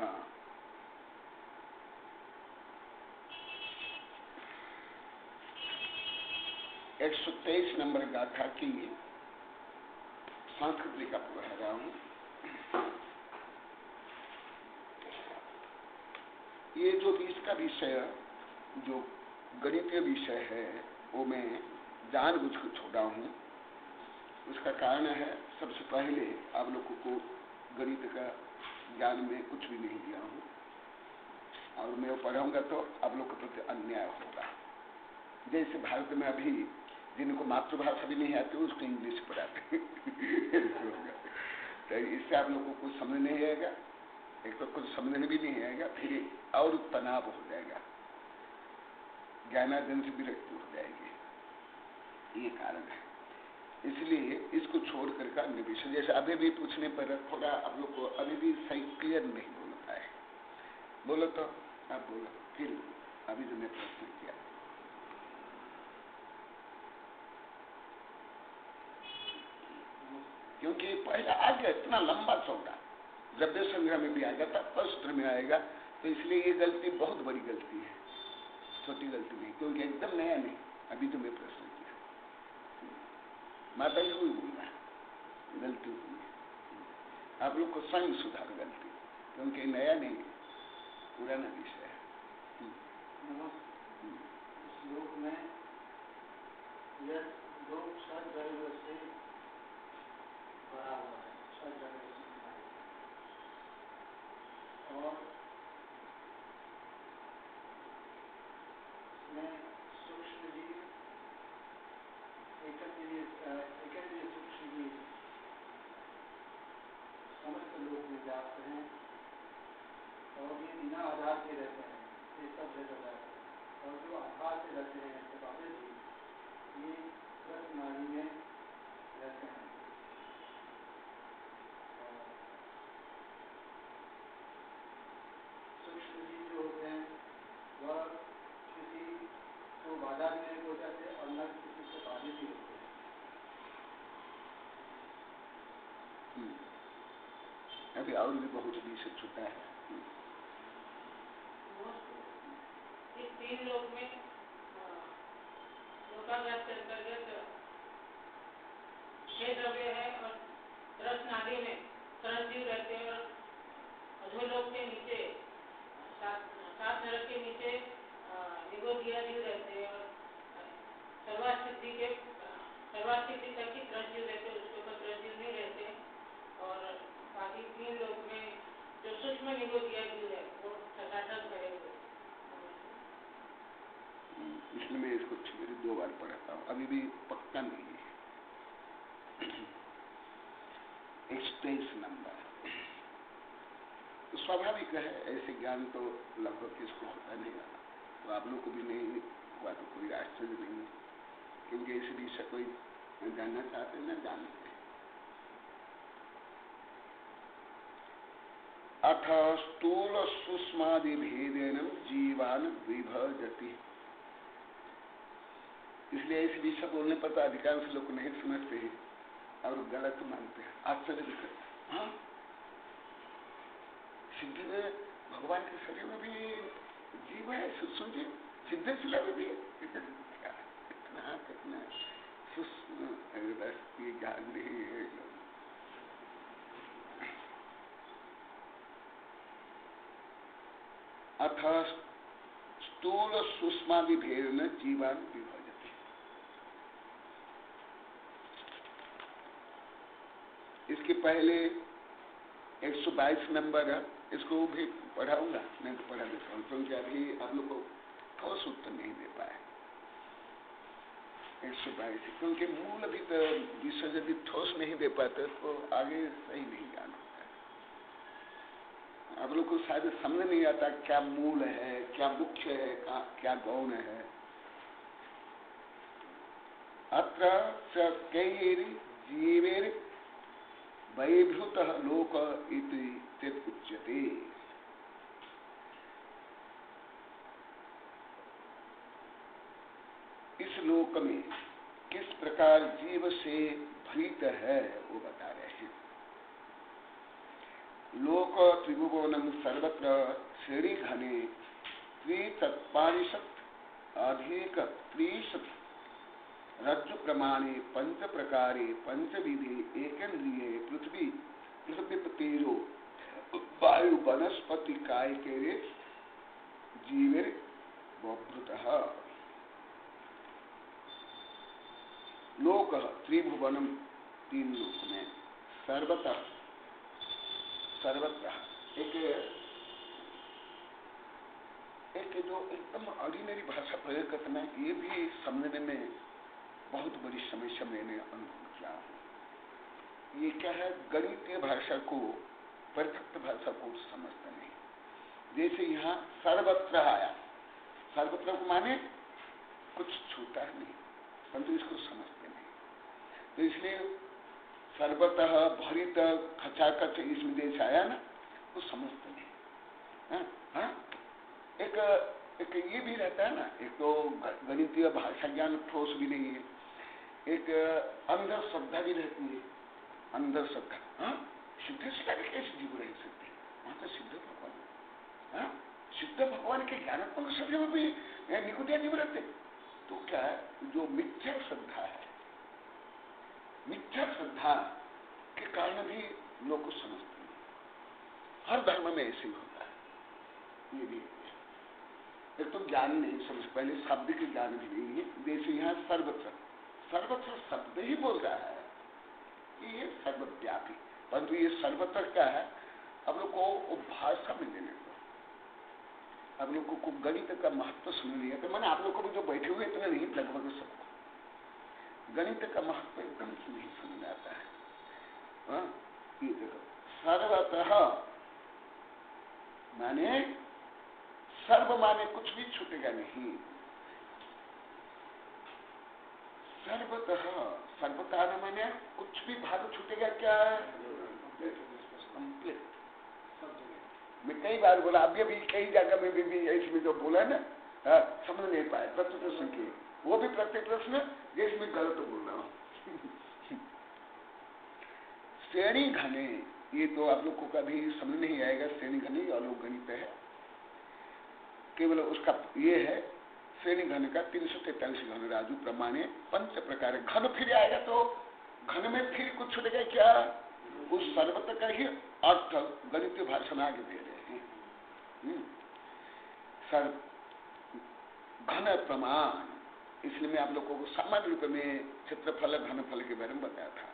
हाँ, 123 नंबर गाथा की संस्कृति का पढ़ रहा हूं। ये जो इसका विषय जो गणितीय विषय है वो मैं जानबूझ कर छोड़ा हूं। उसका कारण है, सबसे पहले आप लोगों को गणित का ज्ञान में कुछ भी नहीं दिया हूं, और मैं वो पढ़ाऊंगा तो आप लोग के प्रति अन्याय होगा। जैसे भारत में अभी जिनको मातृभाषा भी नहीं आती उसको इंग्लिश पढ़ाते तो इससे आप लोगों को कुछ समझ नहीं आएगा, एक तो कुछ समझने भी नहीं आएगा, फिर और तनाव हो जाएगा, ज्ञानार्जन से विरक्ति हो जाएगी। ये कारण है, इसलिए इसको छोड़ करके अन्य विषय, जैसे अभी भी पूछने पर थोड़ा आप लोग को अभी भी सही क्लियर नहीं बोल पाए। बोलो तो आप बोलो, फिर अभी जो मैं प्रश्न किया। क्योंकि पहले आ गया इतना लंबा चौड़ा, द्रव्य संग्रह में भी आ जाता, सूत्र में आएगा, तो इसलिए ये गलती बहुत बड़ी गलती है, छोटी गलती नहीं, क्योंकि एकदम नया नहीं। अभी जो मैं प्रश्न किया, माता जी को बोलना गलती हुई है, आप लोग को स्वयं सुधार गलती, क्योंकि नया नहीं, पुराना विषय है। श्लोक में यह लोग सदगर्भ से भरा हुआ है, सदगर्भ से, और इसमें सूक्ष्म जीव, एकत्रीय सूक्ष्म जीव समस्त लोक में व्याप्त हैं, और ये बिना आधार के रहते हैं, ये सब जगह रहते हैं, और जो आधार से रहते हैं बाबे जी, ये रस नाड़ी में रहते हैं। सूक्ष्म जीव जो होते हैं वह किसी को बाधा भी नहीं पहुंचाते और न किसी से बाधित भी होते हैं। अभी और भी बहुत विषय छूटा है। इस तीन लोक में लोकाग्रास के अंतर्गत 6 द्रव्य है, और रस नाड़ी में 3 जीव रहते हैं, और अधोलोक के नीचे 7 नरक के नीचे निगोदिया जीव रहते हैं, और सर्वास्थिति तक ही 3 जीव रहते हैं, उसके ऊपर 3 जीव नहीं रहते, और बाकी 3 लोक में जो सूक्ष्म निगोदिया जीव है वो ठसाठस भरे हुए। इसलिए मैं इसको 2 बार पढ़ता हूँ, अभी भी पक्का नहीं है। 123 नंबर तो स्वाभाविक है, ऐसे ज्ञान तो लगभग किसको होता नहीं, तो आप लोग को भी नहीं हुआ तो कोई आश्चर्य नहीं है, क्योंकि इस विषय कोई जानना चाहते न जानते। अथ स्थूल सूक्ष्मादि भेदेन जीवान विभजति। इसलिए इस विषय बोलने पर तो अधिकांश लोग नहीं समझते हैं और गलत मानते हैं, आश्चर्य भी करते हैं। हाँ, सिद्धि में भगवान के शरीर में भी जीव है, सूक्ष्म जीव, सिद्धे शिला में भी कितना सूक्ष्म ज्ञान नहीं है। अथ स्थूल सूक्ष्मादि भेद में जीवान विभजति। इसके पहले 122 नंबर है, इसको भी पढ़ाऊंगा, मैं तो पढ़ा देता हूँ, क्योंकि अभी आप लोग को ठोस उत्तर नहीं दे पाए। 122, क्योंकि मूल अभी तो विषय यदि ठोस नहीं दे पाते तो आगे सही नहीं ज्ञान होता है। आप लोग को शायद समझ नहीं आता क्या मूल है, क्या मुख्य है, क्या गौण है। अत्र कैर जीवेर वैभूत लोक इति उच्यते। इस लोक में किस प्रकार जीव से भरित है वो बता रहे हैं। लोक त्रिभुवनम सर्वत्र श्रेणी घने त्रितत्पारिशत अधिक त्रिशत रज्जु प्रमाणे पंच प्रकारे पंचविधे एकेन्द्रिये पृथ्वी पृथ्वी तेजो वायु वनस्पति काय के जीविर वभृतः लोक त्रिभुवनम 3 लोक में सर्वत्र सर्वत्र एक जो एकदम ऑर्डिनरी भाषा प्रयोग करते हैं ये भी समझने में बहुत बड़ी समस्या मैंने अनुभव किया है। ये क्या है, गणितीय भाषा को परफेक्ट भाषा को समझते नहीं। जैसे यहाँ सर्वत्र आया, सर्वत्र को माने कुछ छूटा नहीं, परंतु इसको समझते नहीं। तो इसलिए सर्वतः भरित खचाखच इसमें जैसे आया ना, वो समझते नहीं। हाँ? एक ये भी रहता है ना, एक तो गणितीय भाषा ज्ञान ठोस भी नहीं है, एक अंधर श्रद्धा भी रहती है। अंधर श्रद्धा, हाँ, सिद्ध श्रद्धा के कैसे जीव रह सकते हैं? वहां तो सिद्ध भगवान, हाँ, सिद्ध भगवान के ज्ञानात्मक शरीर में भी निकुटिया जीव रहते। तो क्या है, जो मिथ्या श्रद्धा है, मिथ्या श्रद्धा के कारण भी लोग को समझते हैं। हर धर्म में ऐसे ही होता है। ये भी एक तो ज्ञान नहीं समझ, पहले शब्द के ज्ञान भी नहीं है। जैसे यहाँ सर्वत्र, सर्वत्र शब्द ही बोल रहा है कि ये सर्वव्यापी, परंतु ये सर्वत्र क्या है, अब लोग को भाषा में लेने दो, अब लोग को गणित का महत्व समझ नहीं आता। मैंने आप लोग को भी जो बैठे हुए इतना नहीं, लगभग सबको गणित का महत्व एकदम से नहीं समझ आता है। ये देखो, सर्वतः माने सर्व माने कुछ भी छूटेगा नहीं। सर्वतः, सर्वतः माने कुछ भी भाग छूटेगा क्या? कंप्लीट। मैं कई बार बोला, अभी कई जगह में भी इसमें जो बोला ना, समझ नहीं पाए प्रत्येक प्रश्न के, वो भी प्रत्येक प्रश्न जिसमें गलत बोल रहा हूं। श्रेणी घने, ये तो आप लोग को कभी समझ नहीं आएगा। श्रेणी घने अलौक गणित है, केवल उसका ये है श्रेणी घन का 343 घन राजू प्रमाणे पंच प्रकार। घन फिर आएगा तो घन में फिर कुछ छूटेगा क्या? उस सर्वत्र का ही अर्थ गणितीय भाषा में आगे दे रहे हैं। घन प्रमाण, इसलिए मैं आप लोगों को सामान्य रूप में क्षेत्रफल घनफल के बारे में बताया था।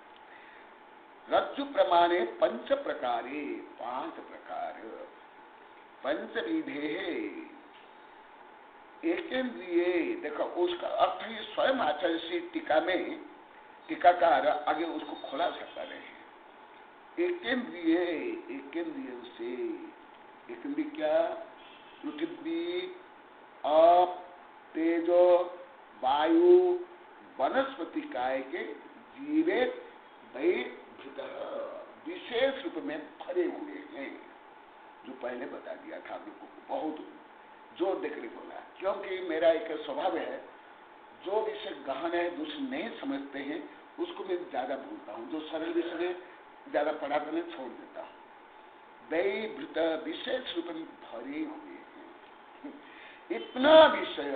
रज्जु प्रमाणे पंच प्रकारे, 5 प्रकार, पंचविधे एकेन्द्रिय। देखो उसका अर्थ ही स्वयं आचार्य से टीका में टीकाकार आगे उसको खुलासा कर रहे हैं। एकेन्द्रिय, एकेन्द्रिय से, एकेन्द्रिय क्या? पृथ्वी, आप, तेजो, वायु, वनस्पति काय के जीवे विशेष रूप में भरे हुए हैं, जो पहले बता दिया था आप लोगों को। बहुत जोर देकर बोला, क्योंकि मेरा एक स्वभाव है, जो विषय गहन है दूसरे नहीं समझते हैं उसको मैं ज्यादा बोलता हूँ, जो सरल विषय ज्यादा पढ़ाता नहीं छोड़ देता हूँ। दैवृत विशेष रूप में भरे हुए हैं, इतना विषय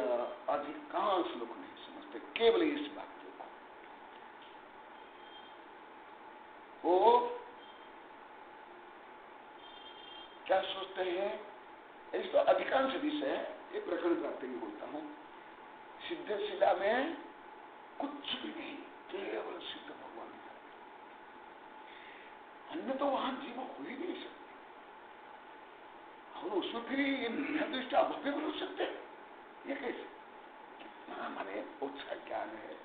अधिकांश लोग नहीं समझते। केवल इस बात वो क्या सोचते हैं, इस तो अधिकांश विषय है, ये प्रकरण प्राप्ति में बोलता हूं। सिद्ध शिला में कुछ भी नहीं, केवल सिद्ध भगवान है, अन्य तो वहां जीव हो ही नहीं सकते। और उसमें फिर ये मीठा दृष्टि अभव्य हो सकते, ये कैसे? कितना माने ओछा ज्ञान है,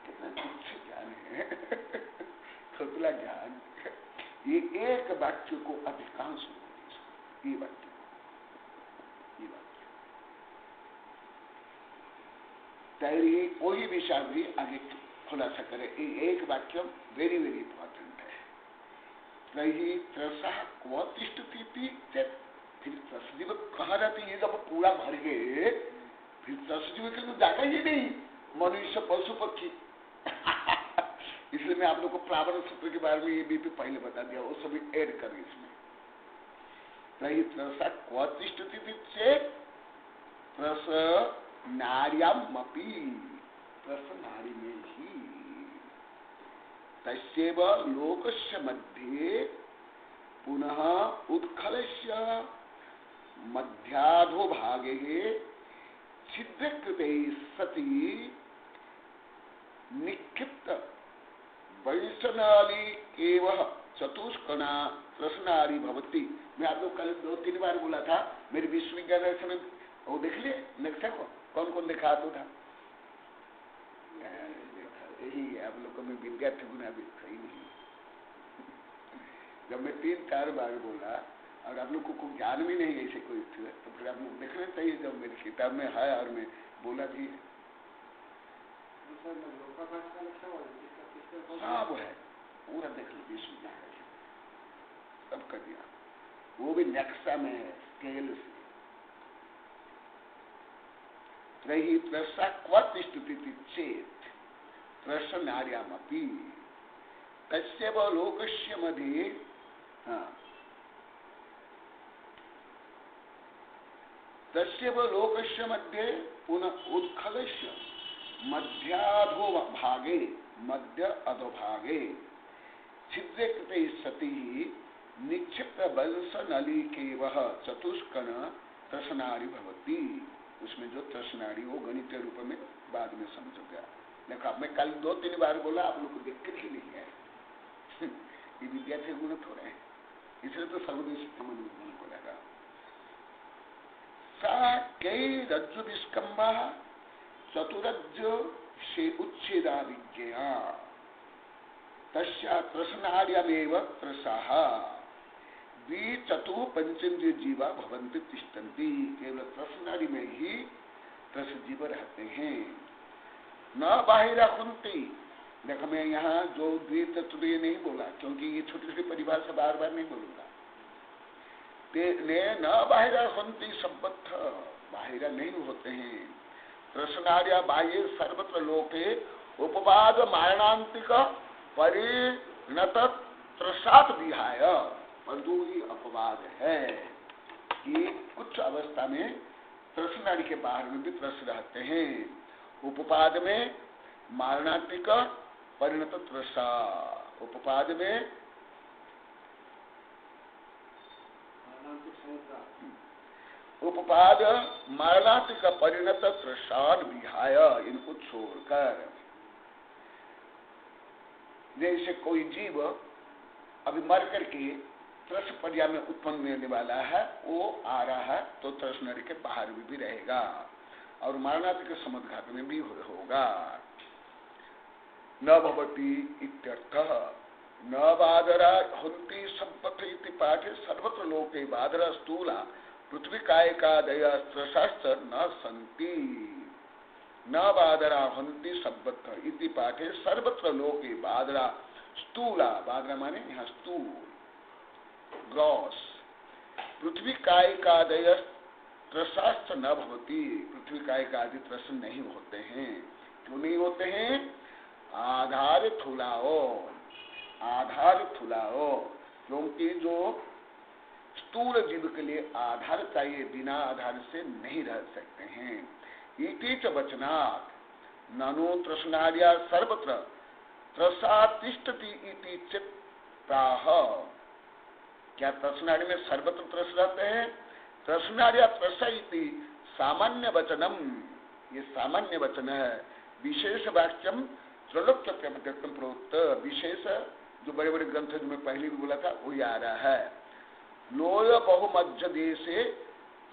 कितना तुच्छ ज्ञान है, खोखला ज्ञान। ये एक वाक्य को अधिकांश लोग नहीं सकते। ये वाक्य तैरी वही विषय भी आगे खुलासा करे। एक वाक्य वेरी वेरी इंपॉर्टेंट है। त्रयी त्रसा क्व तिष्ठति, फिर त्रसजीव कहाँ रहती है? जब पूरा भर गए फिर त्रसजीव के लिए जाता ही नहीं, मनुष्य पशु पक्षी। इसलिए मैं आप लोग को प्रावरण सूत्र के बारे में ये भी पहले बता दिया, वो सभी ऐड करें इसमें। तही त्रसा क्वतिष्ठति चेत त्रस नार्यामपि, त्रस नारी में ही तस्यैव लोकस्य मध्ये पुनः उत्खलस्य मध्याधो भागे छिद्रकृते सति निक्षिप्त वैष्णवी केवल चतुष्कणा त्रसनारी भवती। मैं आप लोग कल 2-3 बार बोला था मेरे विश्वविज्ञान दर्शन, वो देख लिए नक्शा को कौन कौन दिखा दो था। यही आप लोग को मैं विद्यार्थी गुना भी सही नहीं। जब मैं 3-4 बार बोला और आप लोग को ज्ञान भी नहीं ऐसे कोई तो फिर आप लोग देखना चाहिए जब मेरी किताब में है और मैं बोला भी सब है पूरा देख लीजिए, सुना है सब कर दिया, वो भी नक्शा में है स्केल से। रही त्रसा क्वतिष्ठति चेत त्रस नार्यामपि तस्यैव लोकस्य मध्ये, तस्यैव लोकस्य मध्ये पुनः उत्खलस्य मध्याधो भागे, मध्य अधोभागे छिद्रे कृते सति निक्षिप्त वंश नली केवह चतुष्कण त्रसनारी भवती। उसमें जो त्रसनारी वो गणित रूप में बाद में समझ गया। देखा मैं कल 2-3 बार बोला, आप लोग को दिक्कत ही नहीं है। ये विद्यार्थी गुण थोड़े हैं, इसलिए तो सर्वदेश मन गुण को लगा। सा कई रज्जु विस्कंबा चतुरज्जु से उच्छेदा विज्ञा तस्या त्रसनार्यमेव त्रसाः द्विचतु पंचेन्द्रिय जीवा भवन्ति तिष्ठन्ति। केवल त्रसनारी में ही त्रस जीव रहते हैं, न बाहिरा कुंती। देखो मैं यहाँ जो द्विचतुर्य नहीं बोला क्योंकि ये छोटी छोटी परिभाषा बार बार नहीं बोलूंगा। न बाहिरा कुंती शब्द बाहिरा नहीं होते हैं। त्रसनार्या बाह्य सर्वत्र लोके उपवाद मारणांतिक परिणत त्रसात विहाय, परंतु ये अपवाद है कि कुछ अवस्था में त्रसनारी के बाहर में भी त्रस रहते हैं। उपपाद में मारणात्मिक परिणत त्रसा, उपपाद में उपपाद मारणात्मिक परिणत त्रसान विहाय, इनको छोड़कर। जैसे कोई जीव अभी मर करके त्रस पर्या में उत्पन्न होने वाला है, वो आ रहा है तो त्रसनारी के बाहर भी रहेगा और मारणात्मिक समुद्घात में भी होगा। न भवति इत्यर्थः। न बादरा हन्ति संपथ इति पाठे सर्वत्र लोके बादरा स्थूला पृथ्वी कायिकादय त्रसाश्च न सन्ति। न बादरा हन्ति संपथ इति पाठे सर्वत्र लोके बादरा स्थूला, बादरा माने यहाँ स्थूल ग्रॉस, पृथ्वी कायिकादय त्रसाश्च न भवति। पृथ्वी कायिका आदि त्रस नहीं होते हैं। क्यों नहीं होते हैं? आधारित थुलाओ, आधारित थुलाओ, क्योंकि जो स्थूल जीव के लिए आधार चाहिए, बिना आधार से नहीं रह सकते हैं। इति च वचनात् ननु त्रसनार्या सर्वत्र त्रसातिष्ठति इति चित प्राह। क्या त्रसनारी में सर्वत्र त्रस रहते हैं? त्रसनार्या त्रस इति सामान्य वचनम, ये सामान्य वचन है। विशेष वाक्यम त्रलोक्य प्रत्यक्तम प्रोक्त, विशेष जो बड़े बड़े ग्रंथ जो मैं पहले भी बोला था वही आ रहा है। लोय बहुमध्य देशे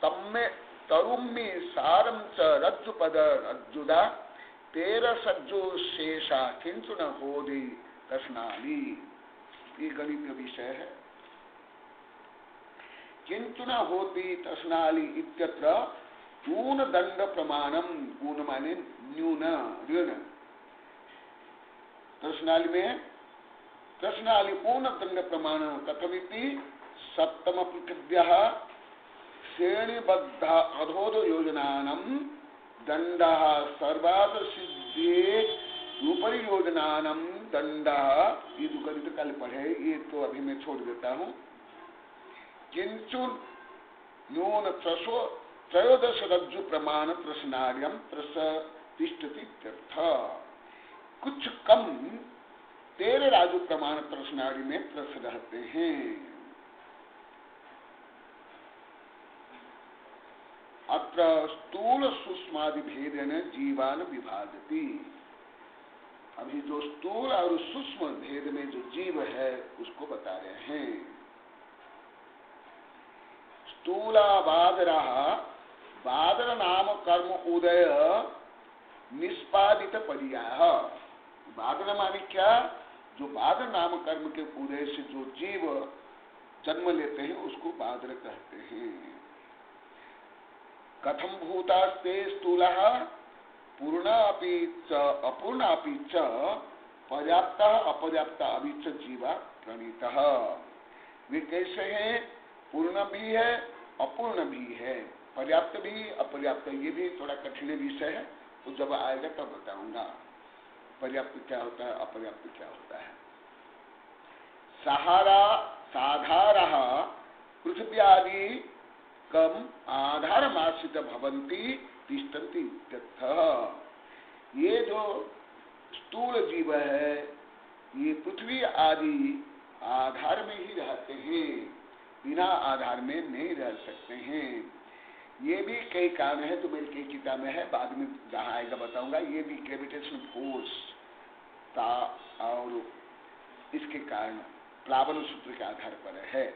तम्मे तरुम्मी सारम च रज्जुपद रज्जुदा तेर सज्जो शेषा किंचु न होदि तस्नाली। ये गणित विषय है। किंचु न होति तस्नाली इत्यत्र ऊन दंड प्रमाणम, ऊन माने न्यून ऋण, तस्नाली में तस्नाली ऊन दंड प्रमाण कथमिति सप्तम पृथिव्यः श्रेणीबद्ध अधोद योजनानम दंडः सर्वाद सिद्धे उपरि योजनानम दंडः। ये जो गणित कल पढ़े ये तो अभी मैं छोड़ देता हूँ। किंचु न्यून त्रयोदश रज्जु प्रमाण प्रश्नार्यम प्रतिष्ठति इत्यर्थ। कुछ कम 13 राजु प्रमाण प्रश्नारी में प्रस रहते हैं। अत्र स्थूल सूक्ष्मादि भेदेन जीवान विभाजति। अभी जो स्थूल और सूक्ष्म भेद में जो जीव है उसको बता रहे हैं। स्थूला बादरा बादर नाम कर्म उदय निष्पादित पर्याय। बादर माने क्या? जो बादर नाम कर्म के उदय से जो जीव जन्म लेते हैं उसको बादर कहते हैं। कथम भूतास्ते स्थूला पूर्णापि च अपूर्णापि च पर्याप्त अपर्याप्त अभी च जीवा प्रणीत। वे कैसे हैं? पूर्ण भी है अपूर्ण भी है, पर्याप्त भी अपर्याप्त। ये भी थोड़ा कठिन विषय है, तो जब आएगा तब बताऊंगा पर्याप्त क्या होता है अपर्याप्त क्या होता है। सहारा साधारः पृथ्वी आदि कम आधारमाश्रित भवन्ति तिष्ठन्ति इत्यर्थः। ये जो स्थूल जीव है ये पृथ्वी आदि आधार में ही रहते हैं, बिना आधार में नहीं रह सकते हैं। ये भी कई कारण है तो मेरी कई किताब में है, बाद में जहाँ आएगा बताऊंगा। ये भी ग्रेविटेशन फोर्स का और इसके कारण प्लावन सूत्र के आधार पर है।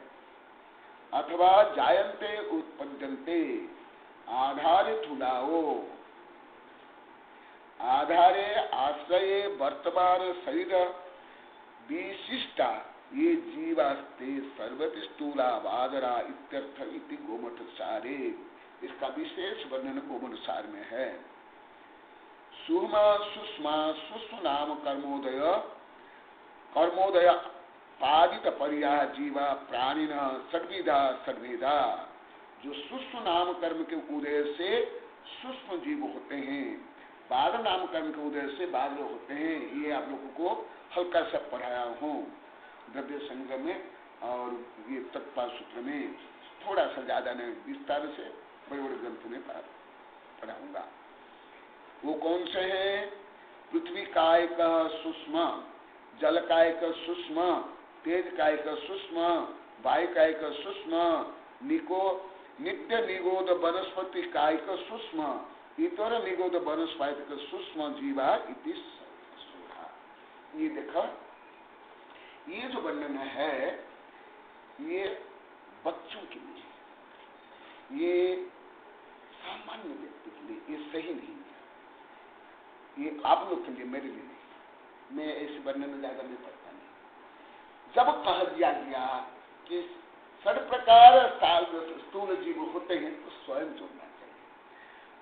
अथवा जायन्ते उत्पद्यन्ते आधारे थुलाओ आधारे आश्रये वर्तमान शरीर विशिष्टा ये जीवास्ते सर्वति स्थूला बादरा इत्यर्थ इति गोमठ सारे। इसका विशेष वर्णन गोमठ सार में है। सुमा सुष्मा सुष्म नाम कर्मोदय पादित पर्याय जीवा प्राणिन सद्विधा सद्वेदा। जो सूक्ष्म नाम कर्म के उदय से सूक्ष्म जीव होते हैं, बादर नाम कर्म के उदय से बादर होते हैं। ये आप लोगों को हल्का सा पढ़ाया हूँ द्रव्य संग्रह में, और ये तत्पाल सूत्र में थोड़ा सा ज्यादा नहीं, विस्तार से बड़े बड़े ग्रंथों में पढ़ाऊंगा। वो कौन से हैं? पृथ्वी काय का सूक्ष्म, जल काय का सूक्ष्म, तेज काय का सूक्ष्म, वायु काय का सूक्ष्म, नित्य निगोद वनस्पति काय का सूक्ष्म, इतर निगोद वनस्पति का सूक्ष्म जीवा इति। ये देखो, ये जो वर्णन है ये बच्चों के लिए, ये सामान्य व्यक्ति के लिए ये सही नहीं है। ये आप लोग के लिए, मेरे लिए नहीं। मैं इस वर्णन में ज्यादा नहीं पढ़ता नहीं। जब कह दिया गया कि सड़ प्रकार स्थूल जीव होते हैं तो स्वयं जोड़ना चाहिए।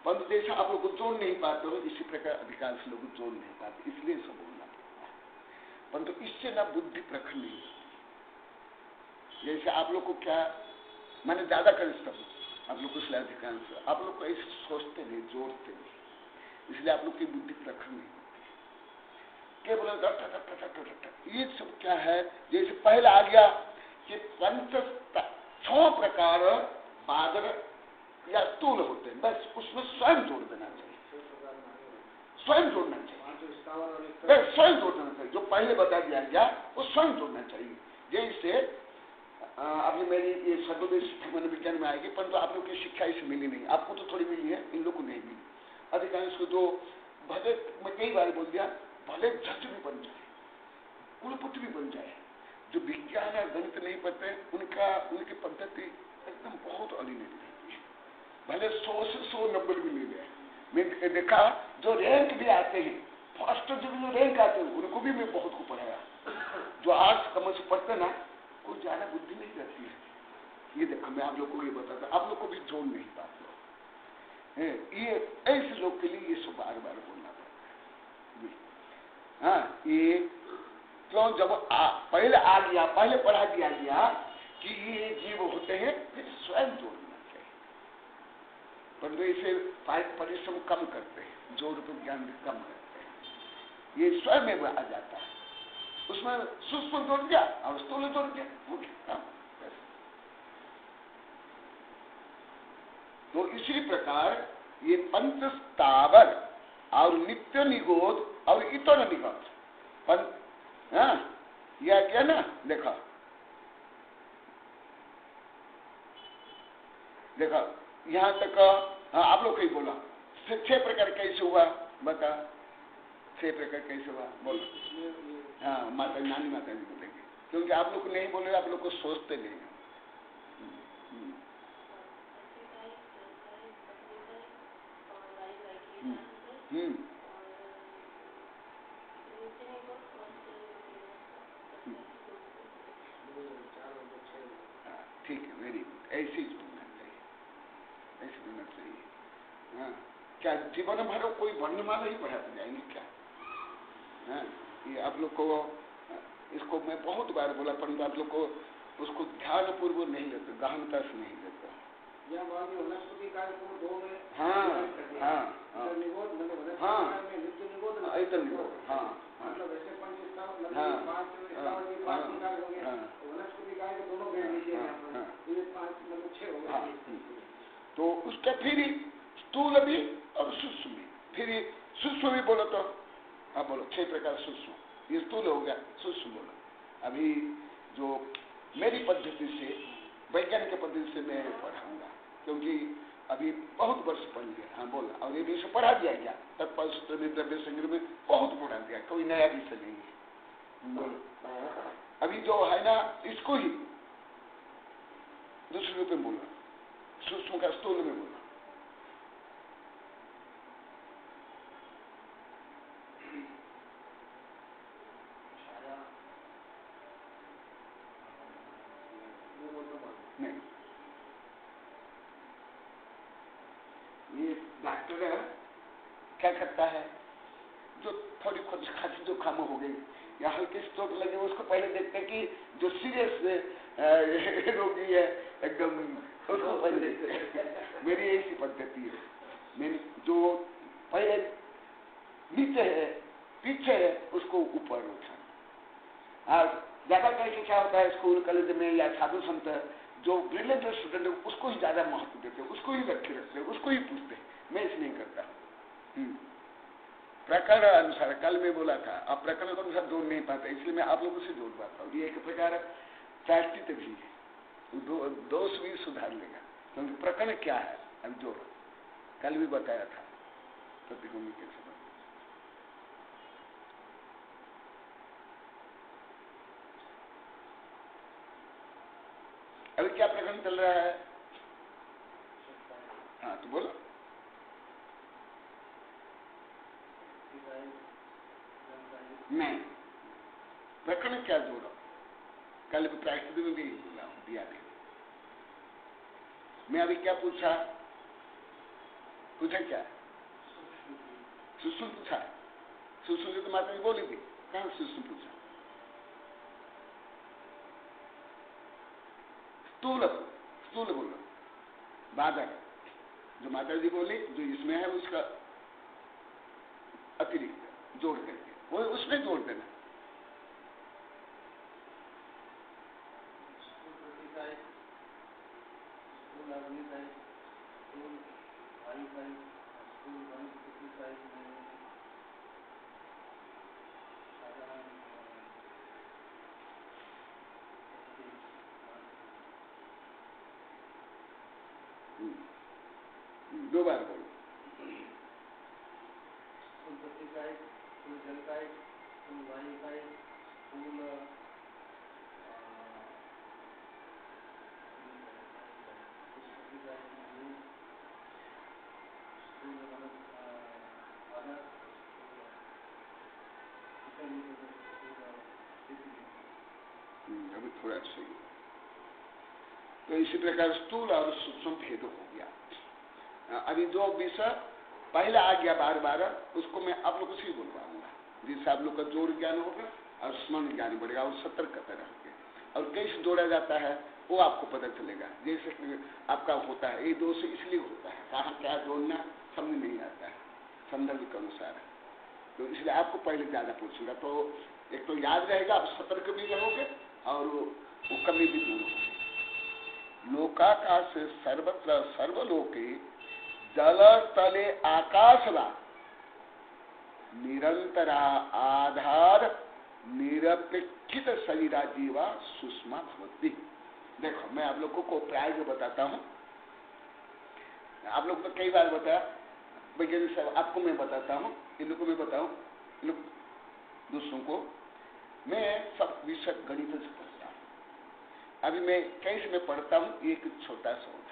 परंतु जैसा आप लोग जोड़ नहीं पाते हो, इसी प्रकार अधिकांश लोग जोड़ नहीं पाते, इसलिए सब बोलना पड़ता है। परंतु इससे ना बुद्धि प्रखर नहीं होती। जैसे आप लोग को क्या, मैंने ज्यादा कर सब आप लोग को इसलिए अधिकांश आप लोग को ऐसे सोचते नहीं, जोड़ते नहीं, इसलिए आप लोग की बुद्धि प्रखर नहीं होती। केवल ये सब क्या है? जैसे पहले आ गया कि 6 प्रकार बादर या स्थूल होते हैं, बस उसमें स्वयं जोड़ देना चाहिए, स्वयं जोड़ना चाहिए, स्वयं जोड़ देना चाहिए। जो पहले बता दिया गया वो स्वयं जोड़ना चाहिए। जैसे अभी मेरी ये सर्वोदय शिक्षा मन विज्ञान में आएगी, परंतु आप लोग की शिक्षा इसे मिली नहीं। आपको तो थोड़ी मिली है, इन लोग को नहीं मिली। अधिकांश को जो भले, मैं कई बार बोल दिया, भले जज भी बन जाए, कुलपति भी बन जाए, जो विज्ञान और गणित नहीं पढ़ते उनकी पद्धति एकदम बहुत अनियमित रहती है। भले 100 से 100 नंबर भी ले गए। मैंने देखा जो रैंक भी आते हैं, फर्स्ट जो रैंक आते हैं उनको भी मैं बहुत को पढ़ाया। जो आर्ट्स कॉमर्स पढ़ते ना, कोई ज्यादा बुद्धि नहीं रहती है। ये देखो, मैं आप लोग को ये बताता, आप लोग को भी जोड़ नहीं पाते। ये ऐसे लोग के लिए ये सब बार बार बोलना पड़ता है। हाँ, ये क्यों? जब पहले आ गया, पहले पढ़ा दिया गया कि ये जीव होते हैं, फिर स्वयं जोड़ना चाहिए। परंतु इसे परिश्रम कम करते हैं, जोड़ तो ज्ञान भी कम करते हैं। ये स्वयं में आ जाता है, उसमें सूक्ष्म जोड़ दिया और स्थूल जोड़ दिया, हो गया। तो इसी प्रकार ये पंच स्थावर और नित्य निगोद और इतर निगत यह क्या ना, देखा देखा यहां तक। हाँ, आप लोग कहीं बोला 6 प्रकार कैसे हुआ, बता 6 प्रकार कैसे हुआ, बोलो। हाँ, माता नानी माता जी बोलेंगे, क्योंकि आप लोग नहीं बोले, आप लोग को सोचते नहीं हैं। ठीक है, वेरी गुड, ऐसे ही बोलना चाहिए, ऐसे बोलना चाहिए। हाँ, क्या जीवन भर कोई वर्णमाला ही पढ़ाते जाएंगे क्या? हाँ, ये आप लोग को, इसको मैं बहुत बार बोला, परंतु आप लोग को उसको ध्यान पूर्वक नहीं लेते, गहनता से नहीं लेते। हाँ हाँ हाँ तो उसका फिर स्थूल भी और सूक्ष्म भी, फिर सूक्ष्म भी बोलो तो आप बोलो 6 प्रकार सूक्ष्म, ये स्थूल हो गया, सूक्ष्म बोलो। अभी जो मेरी पद्धति से, वैज्ञानिक पद्धति से मैं पढ़ाऊंगा, क्योंकि अभी बहुत वर्ष पढ़ लिया। हाँ बोला, और ये विषय पढ़ा दिया गया, तत्पर सूत्र में, द्रव्य संग्रह में बहुत पढ़ा दिया, कोई नया विषय नहीं है। बोलो अभी जो है ना, इसको ही दूसरे रूप में बोला, सूक्ष्म का स्थूल में बोला। नहीं, ये डॉक्टर क्या करता है, जो थोड़ी खुद खांसी जो खाम हो गई या हल्की चोट लगे, उसको पहले देखते हैं कि जो सीरियस रोगी है एकदम, उसको पहले देखते हैं। मेरी ऐसी पद्धति है, मेरी जो पहले नीचे है, पीछे है, उसको ऊपर उठाना। और ज्यादा करके क्या होता है, स्कूल कॉलेज में या साधु संत जो ब्रिलियंट स्टूडेंट है, उसको ही ज्यादा महत्व देते हैं, उसको ही रखे रखते हैं, उसको ही पूछते हैं। मैं इसे नहीं करता। प्रकरण अनुसार कल में बोला था, आप प्रकरण के अनुसार जोड़ नहीं पाते, इसलिए मैं आप लोगों से जोड़ पाता हूँ। ये एक प्रकार चाष्टित भी है, दोष भी सुधार लेगा, क्योंकि प्रकरण क्या है अब जोड़ कल भी बताया था प्रतिगुणी के संबंध। अभी क्या प्रकरण चल रहा है? हाँ तो बोलो। नहीं, प्रकरण क्या जोड़ा? कल प्रायश्चित में भी बोला हूं, दिया नहीं। मैं अभी क्या पूछा क्या? सुसुम पूछा, सुसुम जी तो माता जी बोली थी, कहां सुसुम पूछा? स्थूल बोलो, बाधक जो माता जी बोली, जो इसमें है उसका अतिरिक्त जोड़ करके वो उसमें जोड़ देना। दो बार बोलो। अभी थोड़ा सही। तो इसी प्रकार स्थूल और सूक्ष्म भेद हो गया। अभी जो विषय पहले आ गया बार बार, उसको मैं आप लोगों से ही बोलवाऊंगा, जिससे आप लोग का जोड़ ज्ञान होगा और स्मरण ज्ञान बढ़ेगा और सतर्कता रहेगी। और कैसे जोड़ा जाता है वो आपको पता चलेगा। जैसे आपका होता है ये दोष इसलिए होता है, कहाँ क्या जोड़ना समझ नहीं आता है संदर्भ के अनुसार। तो इसलिए आपको पहले ज्यादा पूछूंगा, तो एक तो याद रहेगा, आप सतर्क भी रहोगे और वो कमी भी दूर होगी। लोकाकाश सर्वत्र सर्वलोके जल तले आकाशवा निरंतरा आधार निरपेक्षित शरीरा जीवा सुषमा भवती। देखो मैं आप लोगों को प्राय जो बताता हूँ, आप लोग तो कई बार बताया, वैज्ञानिक साहब आपको मैं बताता हूँ, इन लोगों को मैं बताऊँ, इन लोग दूसरों को मैं सब विषय गणित से पढ़ता हूँ। अभी मैं कैसे में पढ़ता हूँ, एक छोटा सा उदाहरण।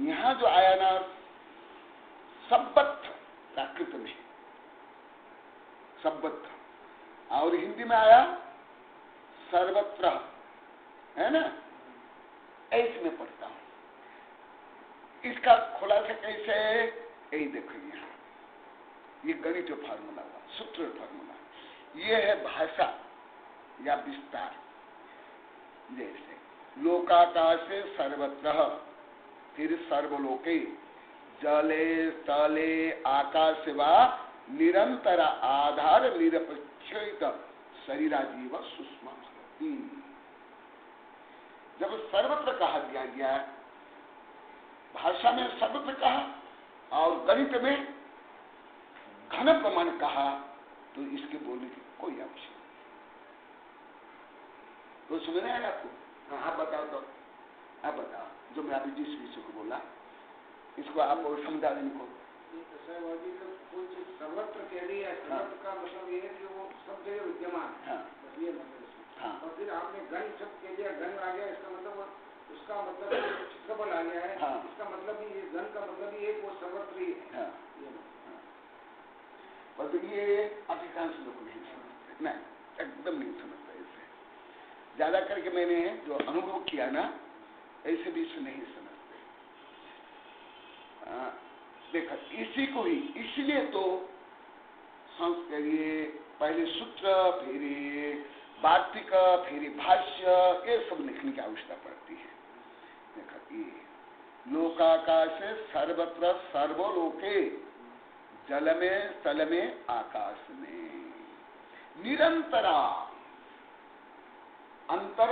यहाँ जो आया ना सबत्र प्राकृत में सबत्र, और हिंदी में आया सर्वत्र, है ना, ऐसे में पढ़ता हूं। इसका खुलासा कैसे है, यही देखो यहाँ ये गणित फार्मूला हुआ, सूत्र फार्मूला, ये है भाषा या विस्तार। जैसे लोकाकाशे सर्वत्र, फिर सर्वलोके जले तले आकाश वा निरंतर आधार निरपेक्षित शरीरा जीव सुषमा भवति। जब सर्वत्र कहा गया, भाषा में सर्वत्र कहा और गणित में घन प्रमाण कहा, तो इसके बोलने की कोई आवश्यकता नहीं। तो समझ आया आपको? आप बताओ, तो आप बताओ जो मैं अभी जिस विषय को बोला, इसको आप समझा देने को। कोई चीज सर्वत्र कह रही है, सर्वत्र का मतलब ये है कि वो सब जगह विद्यमान है, बस ये मतलब। और फिर आपने गण शब्द कह दिया, गण आ गया, इसका मतलब उसका मतलब चित्रबल आ गया है, इसका मतलब भी गण का मतलब ही एक वो सर्वत्र ही है। पर ये अधिकांश लोग नहीं समझते, नहीं, एकदम नहीं समझते। ऐसे ज्यादा करके मैंने जो अनुभव किया ना, ऐसे भी इसे नहीं समझते। देखा इसी को ही, इसलिए तो संस्कृत पहले सूत्र, फिर वार्तिक, फिर भाष्य, ये सब लिखने की आवश्यकता पड़ती है। देखा ये लोकाकाशे सर्वत्र सर्वलोके जल में स्थल में आकाश में निरंतरा, अंतर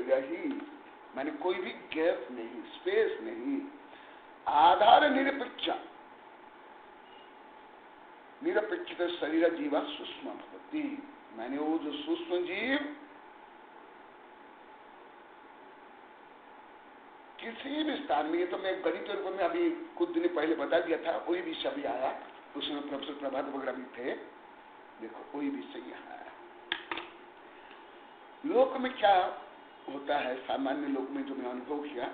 रही, मैंने कोई भी गैप नहीं, स्पेस नहीं, आधार निरपेक्ष निरपेक्षित शरीर जीवा सूक्ष्म भवति। मैंने वो जो सूक्ष्म जीव किसी भी स्थान में, ये तो मैं गणित रूप में अभी कुछ दिन पहले बता दिया था, वही विषय भी आया, उसमें प्रोफेसर प्रभात वगैरह भी थे। देखो वही विषय यहाँ आया। लोक में क्या होता है, सामान्य लोक में जो मैं अनुभव किया,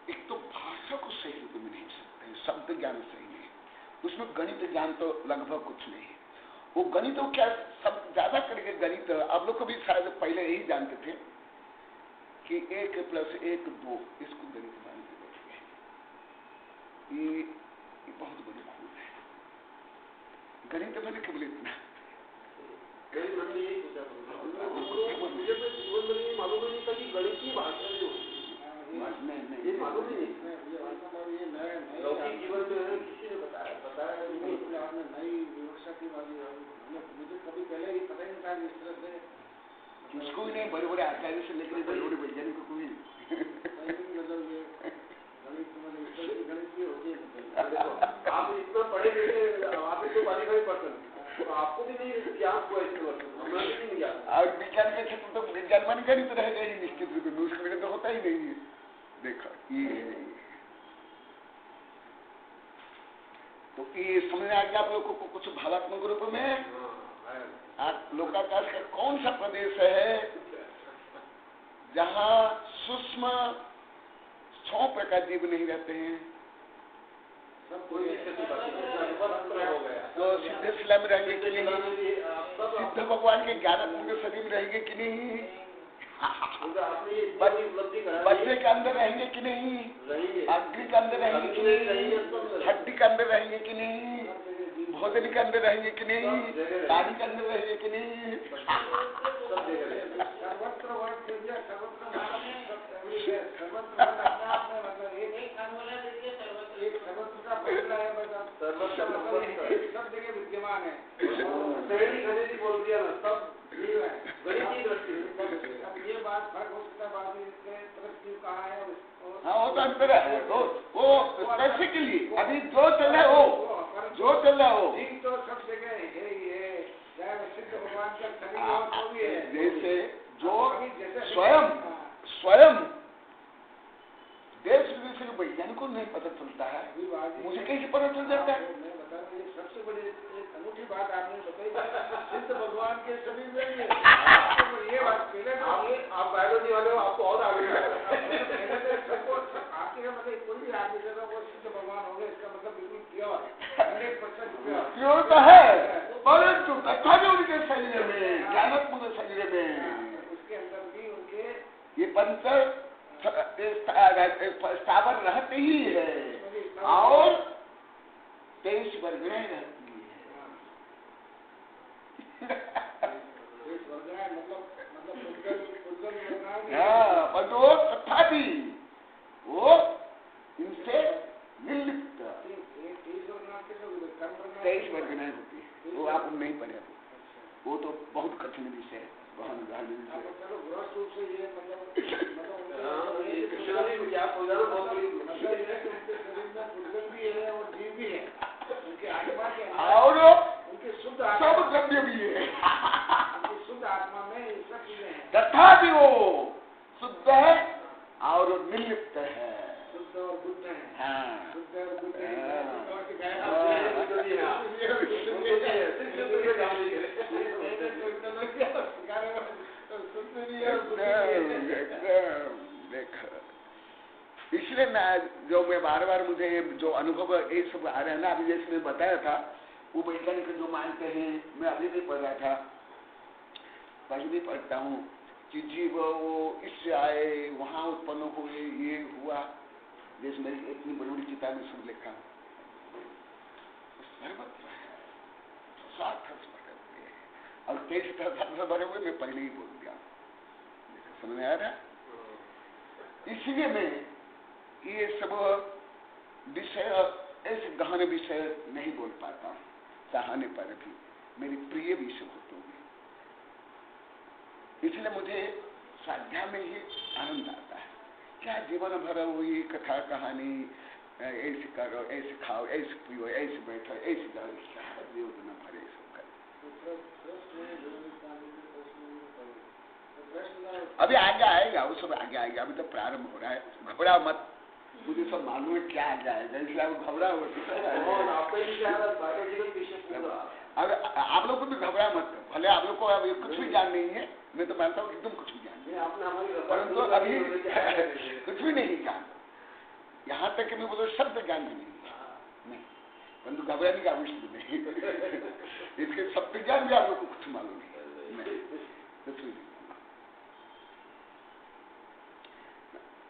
एक तो भाषा को सही रूप में नहीं सकते, शब्द ज्ञान सही नहीं, उसमें गणित ज्ञान तो लगभग कुछ नहीं है। वो गणित तो क्या सब ज्यादा करके गणित, आप लोग को भी शायद पहले यही जानते थे कि 1 + 1 2, इसको गणित मान के बैठे हैं। ये बहुत बड़ी खून है गणित मैंने केवल इतना मुझे तो जीवन में नहीं मालूम नहीं था कि गणित की भाषा जो नहीं मालूम ही नहीं। लौकिक जीवन में किसी ने बताया नहीं, आपने नई विवक्षा की बात, मुझे कभी पहले ही पता ही नहीं था कि इस तरह से किसको भी नहीं, बड़े बड़े आचार्य से लेकर बड़े बड़े वैज्ञानिक को भी मतलब ये गणित मतलब गणित की होती है। आप इतना पढ़े लिखे, आप तो क्वालिफाइड पर्सन, तो आपको भी नहीं ज्ञान हुआ इसके वर्ष, हमें भी नहीं ज्ञान। और विज्ञान के क्षेत्र तो विज्ञान मान गणित रहेगा ही निश्चित रूप में, उसके बिना तो होता ही नहीं है। देखा ये तो ये समझ आ गया आप लोगों को कुछ भावात्मक रूप में। आप लोकाकाश का कौन सा प्रदेश है जहां सूक्ष्म 6 प्रकार जीव नहीं रहते हैं? तो सिद्धेश्वर में रहेंगे कि नहीं? सिद्ध भगवान के 11 पूर्ण शरीर में रहेंगे कि नहीं? बच्चे के अंदर रहेंगे कि नहीं? अग्नि के अंदर रहेंगे कि नहीं? हड्डी के अंदर रहेंगे कि नहीं? भोजन के अंदर रहेंगे कि नहीं? पानी के अंदर रहेंगे कि नहीं? सब जगह विद्यमान है। खरीदी खरीदी बोल दिया ना सब गणित की दृष्टि से। अब ये बात फर्क हो सकता है बाद में इसके तरफ जीव कहाँ है और हाँ वो तो अंतर है, वो पैसे के लिए अभी जो चल रहा है वो जो चल रहा है वो जीव तो सब जगह है ही है, चाहे सिद्ध भगवान का शरीर हो तो भी है। जैसे जो स्वयं देश विदेश के वैज्ञानिकों नहीं पता चलता है, मुझे कैसे पता चल जाता है? मैं बता रहा हूँ, ये सबसे बड़ी एक अनूठी बात आपने बताई, सिद्ध भगवान के शरीर में भी है। ये बात पहले आप बायोलॉजी वाले हो, आपको और आगे आपके मतलब कोई भी आदमी से वो सिद्ध भगवान हो गए, इसका मतलब बिल्कुल प्योर 100% प्योर तो है, परंतु तथापि उनके शरीर में ज्ञानात्मक शरीर में उसके अंदर भी उनके ये पंचर स्थावर रहते ही है और 23 वर्गणें रहती है। हाँ, पर वो तथापि वो इनसे निर्लिप्त 23 वर्गणें होती है, वो आप नहीं पढ़े, वो तो बहुत कठिन विषय है, बहुत गहन विषय है। चलो ग्रॉस रूप से ये मतलब और उनके शुद्ध सब द्रव्य भी है, शुद्ध आत्मा में ये सब चीजें हैं। तथापि वो शुद्ध है और निर्लिप्त है, शुद्ध और बुद्ध है। हाँ शुद्ध और बुद्ध इसलिए मैं जो मैं बार बार मुझे जो अनुभव ये सब आ रहे हैं ना, अभी जैसे मैं बताया था वो वैज्ञानिक जो मानते हैं, मैं अभी भी पढ़ रहा था, पहले भी पढ़ता हूँ कि जीव वो इससे आए, वहां उत्पन्न हुए, ये हुआ, जैसे मेरी इतनी बड़ी बड़ी किताब में सब लिखा और 23 भरे हुए मैं पहले ही बोल दिया, समझ में आ रहा है? इसलिए मैं ये सब विषय ऐसे गहन विषय नहीं बोल पाता हूँ, चाहने पर भी मेरी प्रिय विषय होते हुए, इसलिए मुझे स्वाध्याय में ही आनंद आता है। क्या जीवन भर हुई कथा कहानी, ऐसे करो, ऐसे खाओ, ऐसे पियो, ऐसे बैठो, ऐसे जाओ, क्या जीवन भर ऐसे अभी आगे आएगा, वो सब आगे आएगा, अभी तो प्रारंभ हो रहा है, घबराओ मत, मुझे सब मालूम है क्या आ जाएगा, इसलिए आप घबराओ अब आप लोग को भी घबरा मत, भले आप लोग को अभी कुछ भी ज्ञान नहीं है, मैं तो मानता हूँ कि तुम कुछ भी ज्ञान नहीं, परंतु अभी कुछ भी नहीं ज्ञान, यहाँ तक कि मैं बोलो शब्द ज्ञान नहीं, परंतु घबराने का आवश्यक नहीं, इसके शब्द ज्ञान भी आप लोग को कुछ मालूम नहीं, कुछ भी नहीं।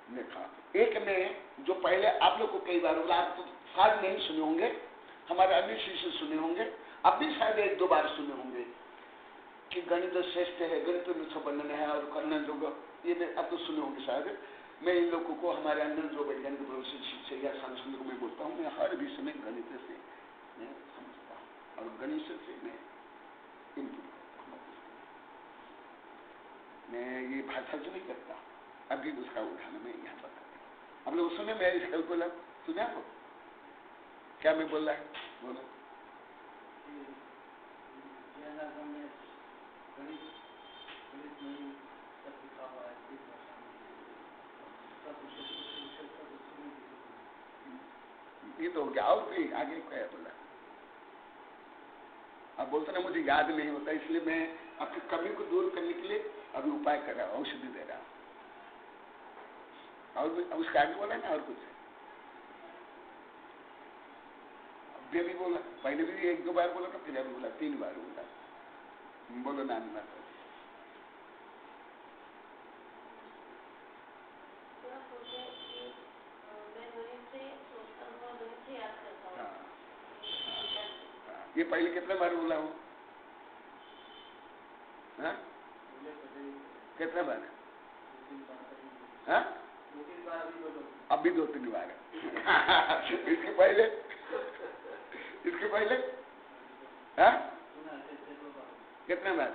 देखा एक में जो पहले आप लोग को कई बार बोला, आप तो शायद नहीं सुने होंगे, हमारे अन्य शिष्य सुने होंगे, अब भी शायद 1-2 बार सुने होंगे कि गणित श्रेष्ठ है, गणित में सब वर्णन है और करना जो, ये अब तो सुने होंगे शायद। मैं इन लोगों को हमारे अंदर जो वैज्ञानिक प्रोफेसर शिक्षक या सांस्कृतिक को मैं बोलता हूँ, मैं हर विषय में गणित से मैं समझता हूँ और गणित से मैं इनपुट करता हूँ, मैं ये भाषा से नहीं करता। अभी उसका उदाहरण मैं यहाँ पर आप लोग सुने, मैं इसका बोला सुने आपको क्या मैं बोल रहा है, बोलो। ये तो हो गया, और भी आगे क्या बोला, आप बोलते ना मुझे याद नहीं होता, इसलिए मैं आपकी कमी को दूर करने के लिए अभी उपाय कर रहा हूँ, औषधि दे रहा हूँ, और उसके आगे बोला ना और कुछ अभी बोला, पहले भी 1-2 बार बोला था, फिर अभी बोला 3 बार बोला, बोलो नानी माता। ये पहले कितने बार बोला हूँ, कितने बार है? हाँ? अभी 2-3 बार है। इसके पहले हाँ? कितना बार?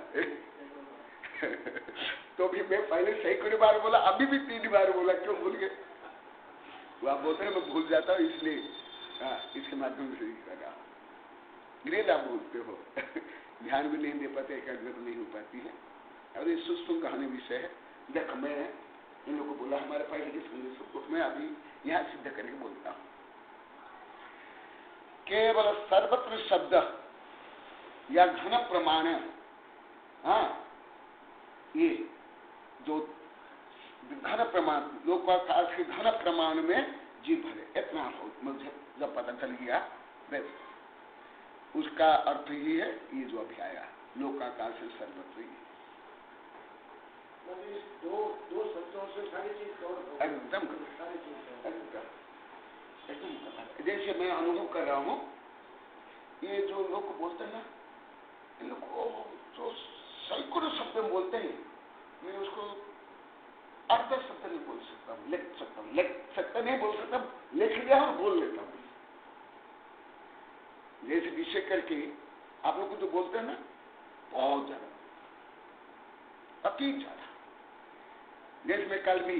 तो भी मैं पहले सैकड़ों बार बोला, अभी भी 3 बार बोला, क्यों भूल गए? वो आप बोलते हैं मैं भूल जाता हूँ, इसलिए इसके माध्यम से ही कर रहा हूँ। ग्रेट आप बोलते हो। ध्यान भी नहीं दे पाते, एकाग्रता नहीं हो पाती है। और ये सूक्ष्म कहानी विषय है। देख मैं इन लोगों को बोला हमारे पहले के संदेश, मैं अभी यहाँ सिद्ध करके बोलता हूँ। केवल सर्वत्र शब्द या घन प्रमाण, हाँ, ये जो घन प्रमाण, लोकाकाश के घन प्रमाण में जीव भरे, इतना हो मुझे जब पता चल गया, बस उसका अर्थ ही है ये जो अभी आया, लोकाकाश से सर्वत्र ही। दो शब्दों से सारी चीज एकदम जैसे मैं अनुभव कर रहा हूँ, ये जो लोग बोलते हैं ना, इन लोग को जो सैकड़ों शब्द बोलते हैं, मैं उसको अर्ध शब्द नहीं बोल सकता हूँ, लिख सकता नहीं बोल सकता, लिख लिया और बोल लेता हूँ। जैसे विषय करके आप लोग को जो बोलते हैं ना, बहुत ज्यादा, अति ज्यादा। जैसे मैं कल भी,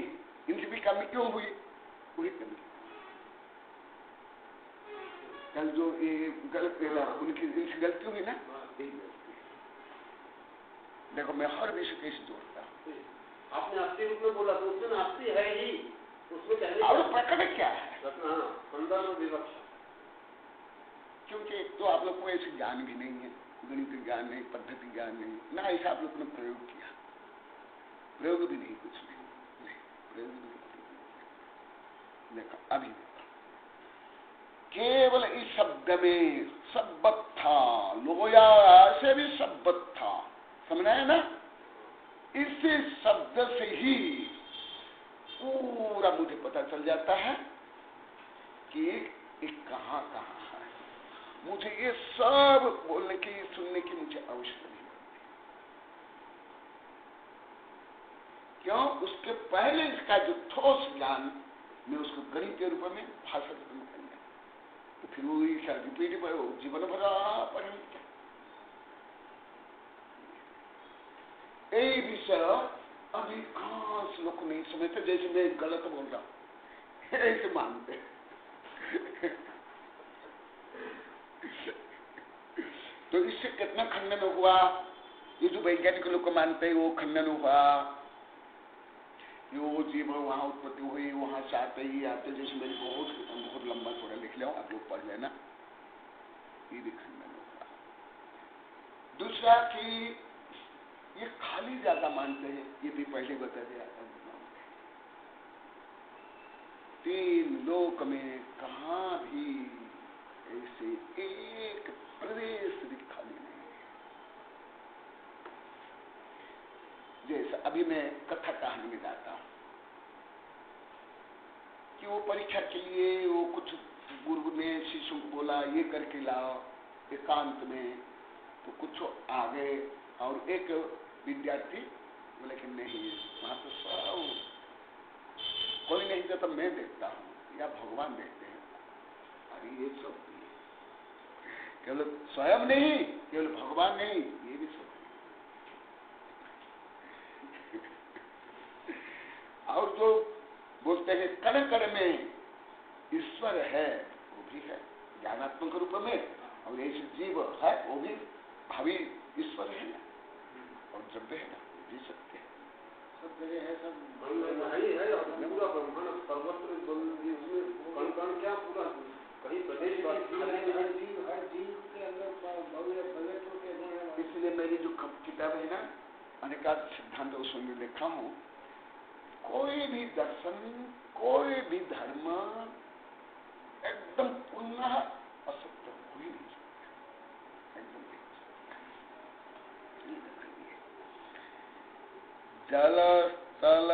इनकी भी कमी क्यों हुई, वही कमी। कल जो ये गलत उनकी इनसे गलती हुई ना, यही गलती। देखो मैं हर विषय कैसे जोड़ता हूँ। आपने अस्थि रूप में बोला तो उसमें अस्थि है ही, उसमें कहने और प्रकट क्या है, संदर्भ विवक्षा। क्योंकि एक तो आप लोग को ऐसे ज्ञान भी नहीं है, गणित ज्ञान नहीं, पद्धति ज्ञान नहीं ना, ऐसा आप लोग ने प्रयोग किया, प्रयोग भी नहीं, कुछ नहीं, प्रयोग भी नहीं। देखो अभी केवल इस शब्द में सबत था, लोया से भी सबत था, समझ आया ना? इसी शब्द से ही पूरा मुझे पता चल जाता है कि ये कहाँ कहाँ है। मुझे ये सब बोलने की, सुनने की मुझे आवश्यकता नहीं होती। क्यों? उसके पहले इसका जो ठोस ज्ञान, मैं उसको गणित के रूप में भाषा के रूप में कर लिया, तो फिर वो रिपीट जीवन भर पढ़ेंगे। यही विषय अधिकांश लोग नहीं समझते, जैसे मैं गलत बोल रहा हूं ऐसे मानते। तो इससे कितना खंडन हुआ? ये जो वैज्ञानिक लोग को मानते हैं वो खंडन हुआ। वो जीव वहां उत्पत्ति हुई, वहां से आते ही आते, जैसे मेरी बहुत लंबा थोड़ा लिख लिया, आप लोग पढ़ लेना, ये भी खंडन हुआ। दूसरा कि ये खाली ज्यादा मानते हैं, ये भी पहले बता दिया। 3 लोक में कहां भी ऐसे एक प्रदेश भी खाली नहीं है। जैसे अभी मैं कथा कहानी में जाता हूं कि वो परीक्षा के लिए वो कुछ गुरु ने शिशु को बोला ये करके लाओ एकांत में, तो कुछ आ गए और एक विद्यार्थी बोले कि नहीं, वहां तो सब कोई नहीं था, तो मैं देखता हूं या भगवान देखते हैं। अरे ये सब केवल स्वयं नहीं, केवल भगवान नहीं, ये भी सब। और जो बोलते हैं कण कण में ईश्वर है, वो भी है ज्ञानात्मक रूप में, और ऐसे जीव है वो भी भावी ईश्वर है ना, और द्रव्य है ना, जी सकते हैं, सब जगह है, सब है पूरा ब्रह्मांड सर्वत्र, कण कण क्या पूरा कहीं प्रदेश हर जीव के अंदर भव्यत्व के गुण है। इसलिए मेरी जो किताब है ना अनेकाद सिद्धांत, उसमें लिखा हूं, कोई भी दर्शन, कोई भी धर्म एकदम पुनः असत्य हो ही नहीं सकता, एकदम जल स्थल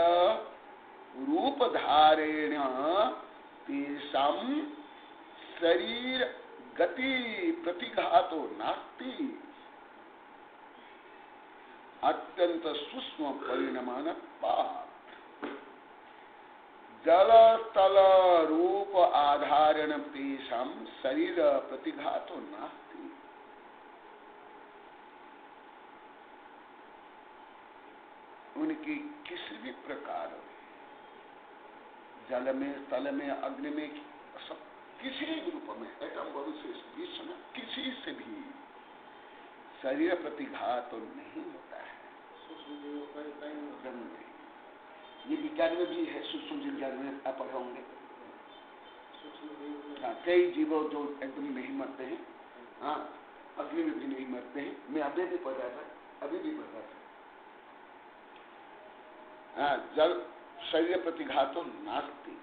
रूप धारेण तेषां शरीर गति प्रतिघातो नास्ति, अत्यंत सूक्ष्म परिणामान पाप। जल स्थल रूप आधारण तेषां शरीर प्रतिघातो नास्ति। उनकी किसी भी प्रकार जल में, स्थल में, अग्नि में, सब किसी भी रूप में, एटम बॉम्ब से विष में किसी से भी शरीर प्रतिघात तो नहीं होता है। ये विज्ञान में भी है, सूक्ष्म विज्ञान में आप पढ़े होंगे। हाँ, कई जीवों जो एकदम नहीं मरते हैं, हाँ, अग्नि में भी नहीं मरते हैं। मैं अभी भी पढ़ रहा था, अभी भी पढ़ रहा था। हाँ, जल शरीर प्रतिघातो नास्ति,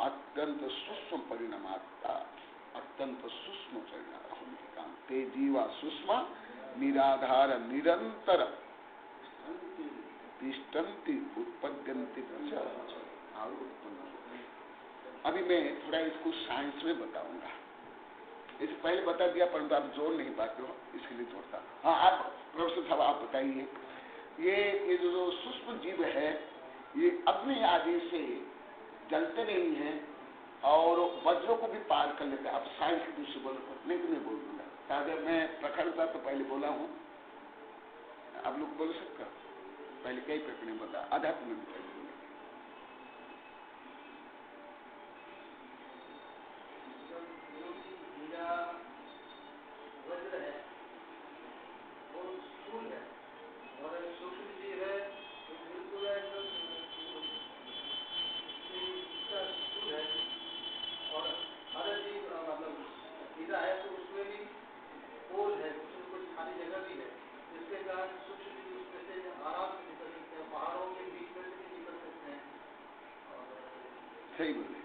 अत्यंत सूक्ष्म परिणामात्ता, अत्यंत सूक्ष्म परिणाम होने काम। ते जीवा सूक्ष्म निराधार निरंतर तिष्ठन्ति उत्पद्यन्ति। अभी मैं थोड़ा इसको साइंस में बताऊंगा। इसे पहले बता दिया परंतु आप जोड़ नहीं पाते हो, इसके लिए जोड़ता। हाँ, आप प्रोफेसर साहब आप बताइए, ये जो सूक्ष्म जीव है ये अग्नि आदि से जलते नहीं हैं और वज्रों को भी पार कर लेते हैं। आप साइंस की दृष्टि बोलो, नहीं तो मैं बोल दूंगा। अगर मैं प्रखरता तो पहले बोला हूँ, आप लोग बोल सकते हो। पहले कई प्रकरण बता, आध्यात्म में भी पहले बोले। वज्र है वो स्थूल है और सूक्ष्म जीव है वो बिल्कुल एकदम स्थूल है। और हर जीव मतलब हीरा है तो उसमें भी पोल है, उसमें कुछ खाली जगह भी है, जिसके कारण सूक्ष्म जीव उसमें से आराम से निकल सकते हैं, पहाड़ों के बीच में से भी निकल सकते हैं। सही बोले,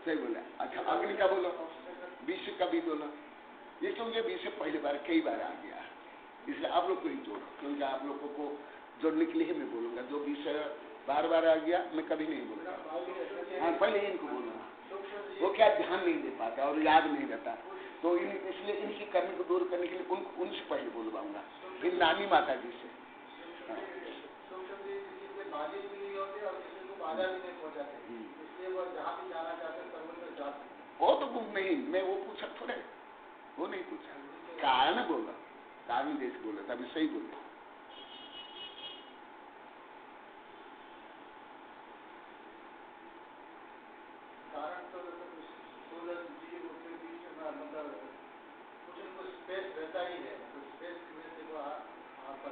सही बोले। अच्छा, अग्नि का बोलो, विश्व का भी बोलो। ये क्योंकि विश्व पहली बार कई बार आ गया, इसलिए आप लोग को ही जोड़ो, क्योंकि आप लोगों को जोड़ने के लिए मैं बोलूंगा। जो विषय बार बार आ गया मैं कभी नहीं बोलूंगा। हाँ, पहले इनको बोलूंगा, वो क्या ध्यान नहीं दे पाता और याद नहीं रहता, तो इसलिए इनकी कमी को दूर करने के लिए उनसे पहले बोलवाऊंगा, फिर नानी माता जी से। वो तो नहीं, मैं वो पूछा थोड़े, वो नहीं पूछा, कारण बोला, कारण जैसे बोला था, अभी सही बोला। कारण तो सूरज जीव के बीच में मतलब कुछ न कुछ स्पेस रहता ही है, तो स्पेस में से वो आपका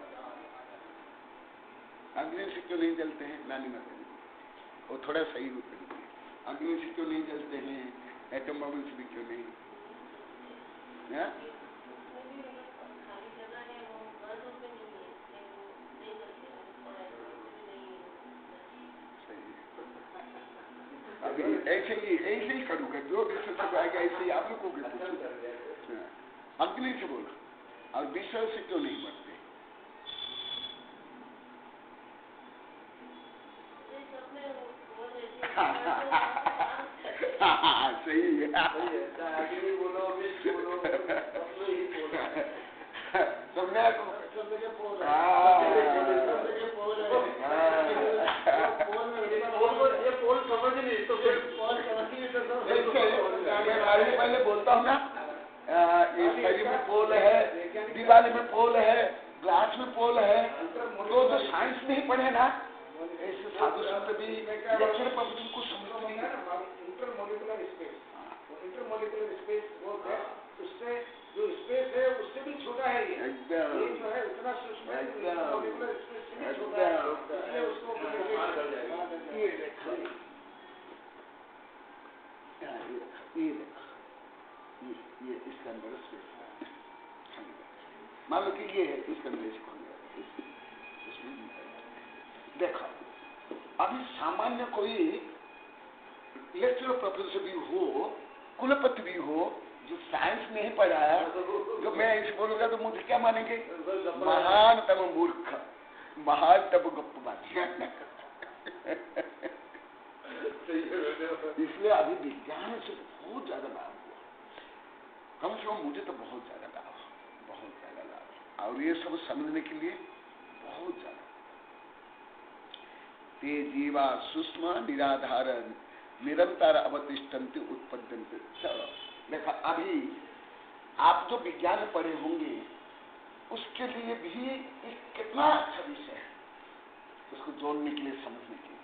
अग्नि से क्यों नहीं जलते हैं? नानी माता जी वो थोड़ा सही उत्तर दिए। अग्नि से क्यों नहीं जलते हैं? एटम बम से भी क्यों नहीं? अभी ऐसे ही करूँगा, जो विषय से आएगा ऐसे ही आप लोगों को पूछूंगा। अग्नि से बोला, और विषय से क्यों नहीं मरते? सही है, अग्नि बोलो, विष बोलो, पहले बोलता हूँ ना, ये शरीर में पोल है, दीवार में पोल है, ग्लास में पोल है, तो जो साइंस नहीं पढ़े ना, ऐसे साधु संत भी लेक्चर पर को समझते नहीं। इंटरमोलिकुलर स्पेस, इंटरमोलिकुलर स्पेस वो है, उससे जो स्पेस है उससे भी छोटा है ये जो है उतना सूक्ष्म है, इंटरमोलिकुलर स्पेस से भी छोटा है, इसलिए उसको ये इसके अंदर स्पेस मान लो कि ये है, इसके अंदर इसमें देखो। अभी सामान्य कोई लेक्चरर प्रोफेसर भी हो, कुलपति भी हो, जो साइंस नहीं पढ़ा है, जो मैं ऐसे बोलूंगा तो मुझे क्या मानेंगे? महान तब मूर्ख, महान तब गप्पबाजी। इसलिए अभी विज्ञान से बहुत ज्यादा लाभ हुआ, कम से कम मुझे तो बहुत ज्यादा लाभ, बहुत ज्यादा लाभ, और ये सब समझने के लिए बहुत ज्यादा। ते जीवा सूक्ष्म निराधार निरंतर अवतिष्ठन्ति उत्पद्यन्ति। चलो देखा, अभी आप जो विज्ञान पढ़े होंगे उसके लिए भी कितना अच्छा विषय है। उसको जोड़ने के लिए, समझने के लिए।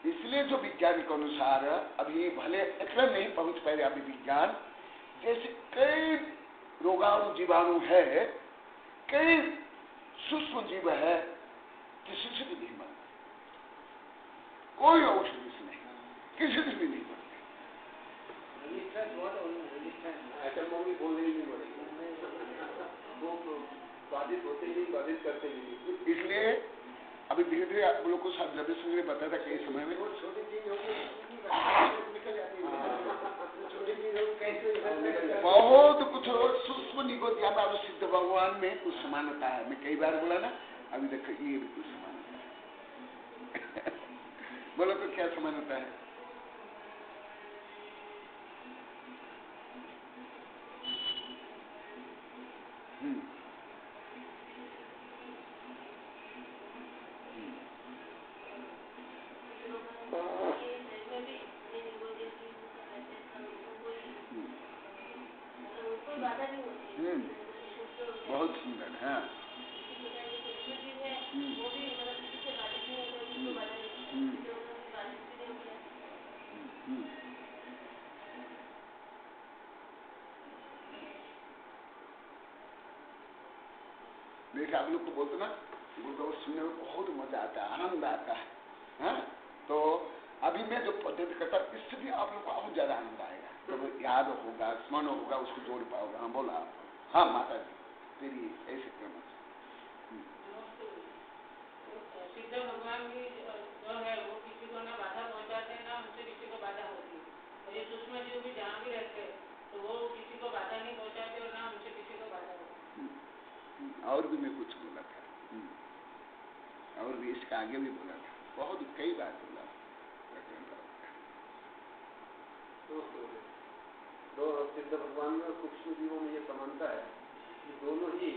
इसलिए जो वैज्ञानिक अनुसार अभी भले इतना नहीं पहुंच पाए अभी विज्ञान, जैसे कई रोगाणु जीवाणु है, कई सूक्ष्म जीव है, किसी से भी नहीं मरते, कोई औषधि से नहीं, किसी से भी नहीं मरते। मम्मी बोलने ही नहीं पड़ेगी, वो बाधित होते ही बाधित करते ही। इसलिए अभी धीरे धीरे आप लोग को रवि सिंह ने बताया था कई समय में छोटी चीज होगी निकल जाती है, छोटी चीज होगी कैसे बहुत कुछ सूक्ष्म निगोदिया में अब सिद्ध भगवान में कुछ समानता है। मैं कई बार बोला ना, अभी देखो ये भी कुछ समानता है। बोलो तो क्या समानता है? बहुत सुंदर है। देखिए आप लोग को बोलते ना, गुरुदेव सुनने में बहुत मजा आता है, आनंद आता है, हाँ? तो अभी मैं जो पद्धति करता हूँ इससे भी आप लोग को और ज्यादा आनंद आएगा, जब याद होगा, स्मरण होगा, उसको जोड़ पाओगे। हाँ बोला, हाँ माता जी तेरी ऐसे क्रम सिद्ध भगवान भी जो है वो किसी को ना बाधा पहुंचाते हैं, ना उनसे किसी को बाधा होती है। ये सूक्ष्म जीव भी जहाँ भी रहते हैं तो वो किसी को बाधा नहीं पहुंचाते और ना उनसे किसी को बाधा होती। और भी मैं कुछ बोला था, और भी इसका आगे भी बोला था, बहुत कई बार बोला। दो सिद्ध भगवान में सूक्ष्म जीवों में ये समानता है कि दोनों ही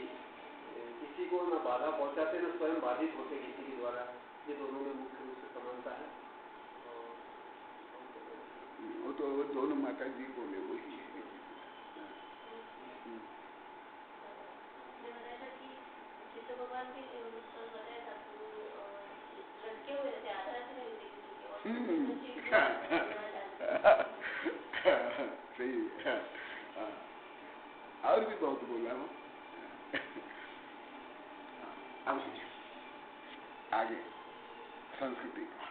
किसी को ना बाधा पहुंचाते, ना स्वयं बाधित होते किसी के द्वारा। ये दोनों में मुख्य रूप से समानता है। वो तो दोनों माता जी बोले वही है। भगवान के बताया था तो लटके हुए थे, आधा से सही है। और भी बहुत बोला हूँ। अब आगे संस्कृति का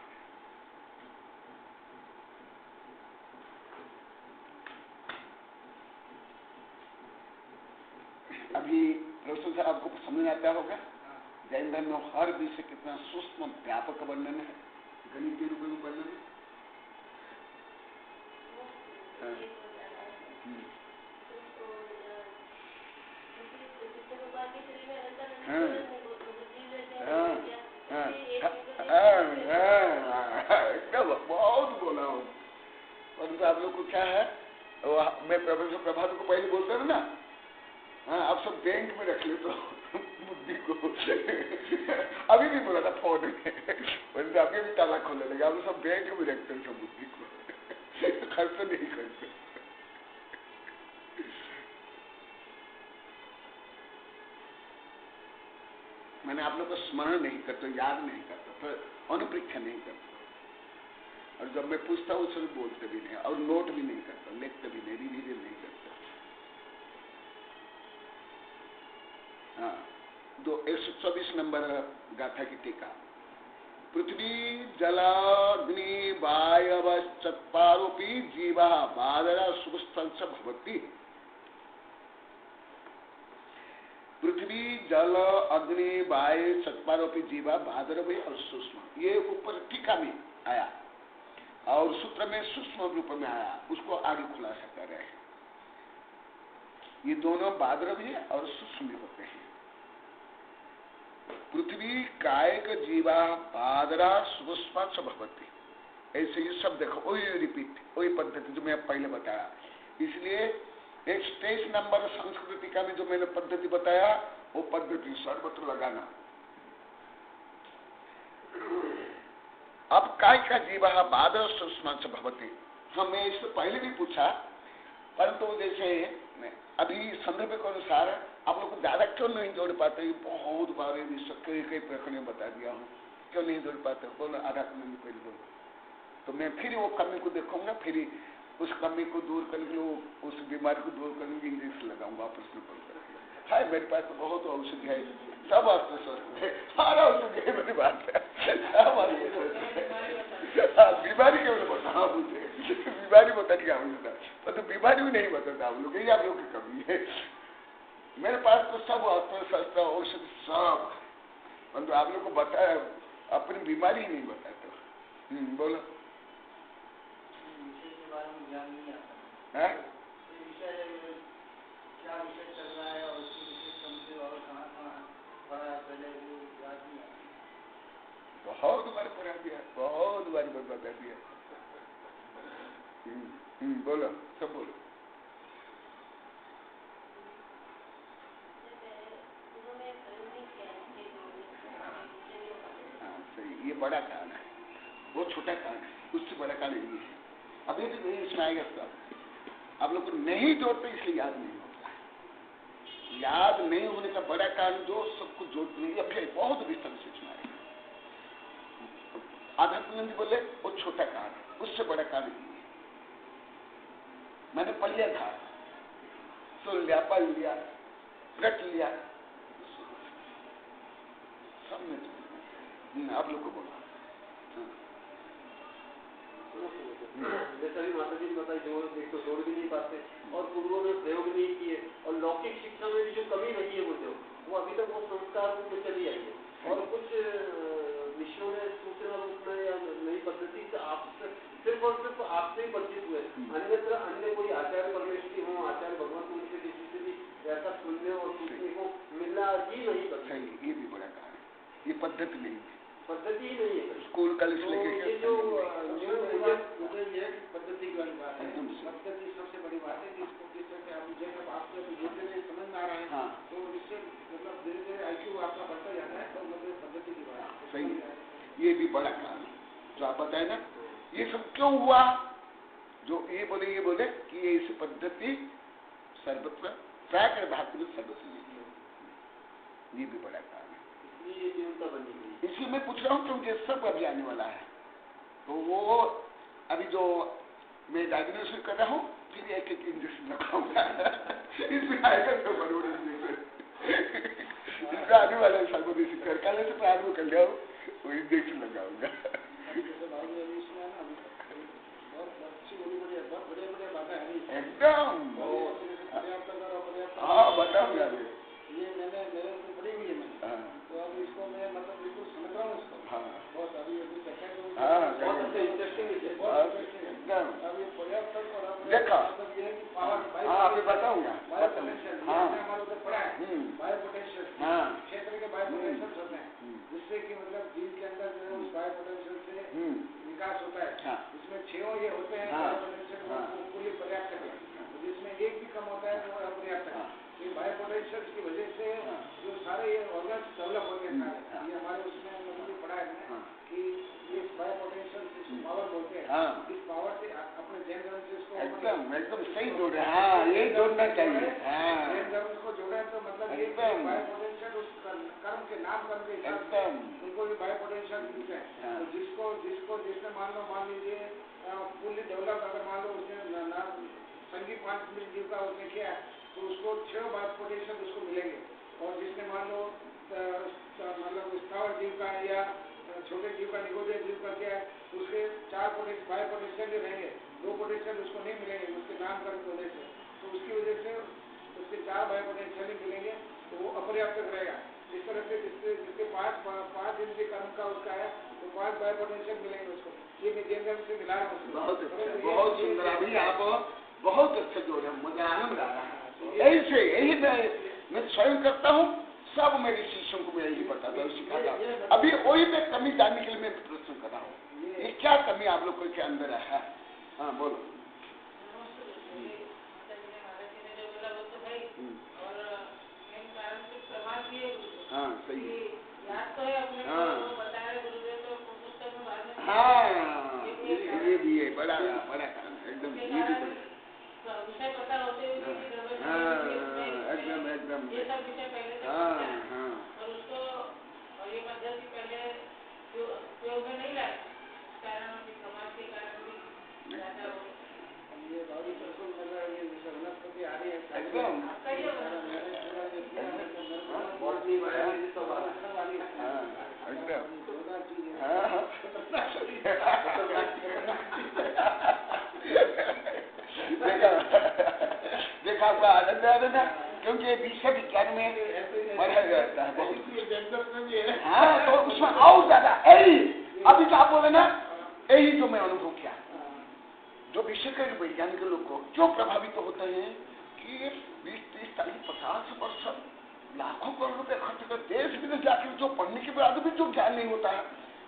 अभी प्रश्न से आपको समझ आता होगा जैन धर्म में हर विषय कितना सूक्ष्म व्यापक वर्णन है, गणितीय रूप में वर्णन है। एकदम बहुत बोला हूँ, परंतु आप लोग को क्या है, मैं प्रोफेसर प्रभात को पहले बोलते थे ना, हाँ आप सब बैंक में रख ले तो बुद्धि को। अभी भी बोला था फोन में, परंतु अभी भी ताला खोलने लगे, आप सब बैंक में रखते हैं सब बुद्धि को, खर्च नहीं करते। मैंने आप लोग को स्मरण नहीं करते, याद नहीं करते, तो अनुपरीक्षा नहीं करते, और जब मैं पूछता हूँ उससे बोलते भी नहीं, और नोट भी नहीं करता, लिखते भी नहीं, रिवीजन नहीं करते। हाँ 124 नंबर गाथा की टीका। पृथ्वी जलाग्नि वायव चत्वारोपि जीवा बादरा सुबस्तंस भवति। पृथ्वी जल अग्नि वायु चत्वारोपि जीवा बादरव और सूक्ष्म, ये ऊपर टीका में आया और सूत्र में सूक्ष्म रूप में आया, उसको आगे खुलासा कर रहे हैं। ये दोनों बादरव्य और सूक्ष्म होते हैं। पृथ्वी कायक जीवा बादरा सुबस्पाच भवति, ऐसे ये सब देखो, वही रिपीट, वही पद्धति जो मैं पहले बताया। इसलिए 123 नंबर संस्कृतिका में जो मैंने पद्धति बताया वो पद्धति सर्वत्र लगाना। अब काय का जीवा बादर सुष्मांश भवति, हमें इससे पहले भी पूछा परंतु जैसे अभी संदर्भ के अनुसार आप लोग को ज्यादा क्यों नहीं जोड़ पाते? बहुत बार कई कई प्रकरण में बता दिया हूँ, क्यों नहीं जोड़ पाते? बोलो आधा कमी पहले बोलो, तो मैं फिर वो कमी को देखूंगा, फिर उस कमी को दूर करने के लिए, उस बीमारी को दूर करने के लिए इंजेक्शन लगाऊंगा ऑपरेशन करके। हाय मेरे पास तो बहुत औषधि है, सब वास्ते स्वस्थ है, सारा औषधि है मेरी बात है, सब वास्ते स्वस्थ है। बीमारी केवल बताओ मुझे, बीमारी बताने की आवश्यकता, पर तो बीमारी भी नहीं बताता आप लोग, यही आप लोग की कमी है। मेरे पास तो सब वास्ते स्वस्थ औषधि सब, परंतु आप लोग को बताया अपनी बीमारी ही नहीं बताते। बोलो ज्ञान नहीं आता है? क्या विषय चल रहा है और उसकी विषय समझे और कहाँ पढ़ा पहले वो याद नहीं आता। बहुत बार पढ़ा दिया, बहुत बार बता दिया। बोलो सब बोलो। हाँ सही, ये बड़ा कारण है, वो छोटा कारण है, उससे बड़ा कारण ये है। अभी तो नहीं इसमें आएगा सब, आप लोग को नहीं जोड़ते इसलिए याद नहीं होता है। याद नहीं होने का बड़ा कारण जो सबको जोड़ते नहीं, फिर बहुत विस्तार से इसमें आएगा। आध्यात्मिक बोले वो छोटा कारण है, उससे बड़ा कारण ये है। मैंने पढ़ लिया था, सुन लिया, पढ़ लिया, रट लिया, सब में आप लोग को बोला। जैसा भी माता जी ने बताई, जो एक तो जोड़ भी नहीं पाते और पूर्वों में प्रयोग नहीं किए, और लौकिक शिक्षा में भी जो कमी रही है वो अभी तक वो संस्कार रूप में चली आई है। और कुछ विषयों में सूचना रूप में या नई पद्धति से आपसे सिर्फ और सिर्फ आपसे ही परिचित हुए, अन्यत्र अन्य कोई आचार्य परमेश्वरी हो, आचार्य भगवत उनसे किसी से भी ऐसा सुनने और सीखने को मिलना ही नहीं करता। ये भी बड़ा कारण है, ये पद्धति नहीं है, पद्धति ही नहीं है। स्कूल कॉलेज लेके ये जो मुझे ये पद्धति की वाली बात है, पद्धति सबसे बड़ी बात है, जिसको जिस तरह से आप जैसे आपसे जोड़ते हुए समझ में आ रहा है। हाँ। तो इससे मतलब धीरे धीरे IQ आपका बढ़ता जाता है, तो मतलब पद्धति की बात है। सही है, ये भी बड़ा कारण जो आप बताए ना, ये सब क्यों हुआ? जो ये बोले कि ये इस पद्धति सर्वत्र प्राकृत भाग में सर्वत्र, ये भी बड़ा कारण है। ये जीवनता बनी हुई, इसलिए मैं पूछ रहा हूँ क्योंकि सब अभी आने वाला है, तो वो अभी जो मैं डायग्नोसिस कर रहा हूँ, फिर एक एक इंजेक्शन लगाऊंगा। इसमें आएगा तो बड़े इंजेक्शन, इसमें आने वाला है सर्वदेशी कर, कल से प्रारंभ कर लिया वो इंजेक्शन लगाऊंगा। एकदम हाँ बताऊंगा, ये मैंने मेरे को पढ़ी हुई है मैंने, तो अब इसको मैं मतलब बिल्कुल समझ रहा हूँ इसको। बहुत अभी अभी इंटरेस्टिंग एकदम अभी पर्याप्त देखा। मतलब ये है कि पावर अभी बताऊंगा, हमारे उधर पढ़ा है बायो पोटेंशियल क्षेत्र के बायो पोटेंशियल होते हैं, जिससे कि मतलब जीव के अंदर जो है उस बायो पोटेंशियल से विकास होता है। इसमें 6 ये होते हैं बायो पोटेंशियल पूरी पर्याप्त है, जिसमें एक भी कम होता है वो अपर्याप्त है। ये बायो पोटेंशियल की वजह से जो सारे ये ऑर्गन्स डेवलप होते हैं, ये हमारे उसमें मतलब पढ़ा है कि ये बायो पोटेंशियल जिसको पावर बोलते हैं, इस पावर से अपने जैन धर्म से इसको एकदम सही जोड़ रहे हैं। यही जोड़ना चाहिए, जैन धर्म को जोड़े तो मतलब ये बायो पोटेंशियल उस कर्म के नाम कर्म के हिसाब से उनको भी बायो पोटेंशियल मिलते हैं। तो जिसने मान लीजिए फुल्ली डेवलप, अगर मान लो उसने संगीत 5 मिनट जीव का उसने किया तो उसको 6 बायो पोटेंशियल उसको मिलेंगे। और जिसने मान लो मतलब स्थावर जीव का या छोटे जीव का निगोदय जीव का किया तो उसके 4 बायो पोटेंशियल रहेंगे, 2 पोटेंशियल उसको नहीं मिलेंगे उसके नामकरण की वजह से। तो उसकी वजह से उसके 4 बायो पोटेंशियल ही मिलेंगे, तो वो अपर्याप्त रहेगा। इस तरह से जिसके 5 इंद्रिय कर्म का उसका है तो 5 बायो पोटेंशियल मिलेंगे उसको। ये मैं जैन धर्म से मिला रहा हूँ। बहुत अच्छा, बहुत सुंदर। अभी आप बहुत अच्छा जोड़ है, मुझे आनंद आ रहा है। यही मैं स्वयं करता हूँ, सब मेरे शिष्यों को मैं यही बताता हूँ, सिखाता हूँ। अभी वही मैं कमी जानने के लिए मैं प्रश्न कर रहा हूँ, ये क्या कमी आप लोग के अंदर है? हाँ बोलो। हाँ सही है, हाँ ये भी है बड़ा काम एकदम, ये भी बड़ा ये सब विषय पहले से हाँ पढ़ता है हाँ और उसको और ये पद्धति पहले प्रयोग में नहीं लाया, कारण भी समाज के कारण भी ज्यादा हो ये बाबू प्रसन्न लग रहा है, ये जैसे वनस्पति आ रही है एकदम आपका ये देखा आपका आनंद आ रहा था, क्योंकि विषय विज्ञान में पढ़ा जाता है बहुत। हाँ तो उसमें और ज्यादा यही अभी तो आप बोले ना, यही जो मैं अनुभव किया, जो विषय के वैज्ञानिक लोग को जो प्रभावित होते हैं कि 20, 30, 40, 50 वर्ष लाखों करोड़ रुपए खर्च कर देश विदेश जाकर जो पढ़ने के बाद भी जो ज्ञान नहीं होता है,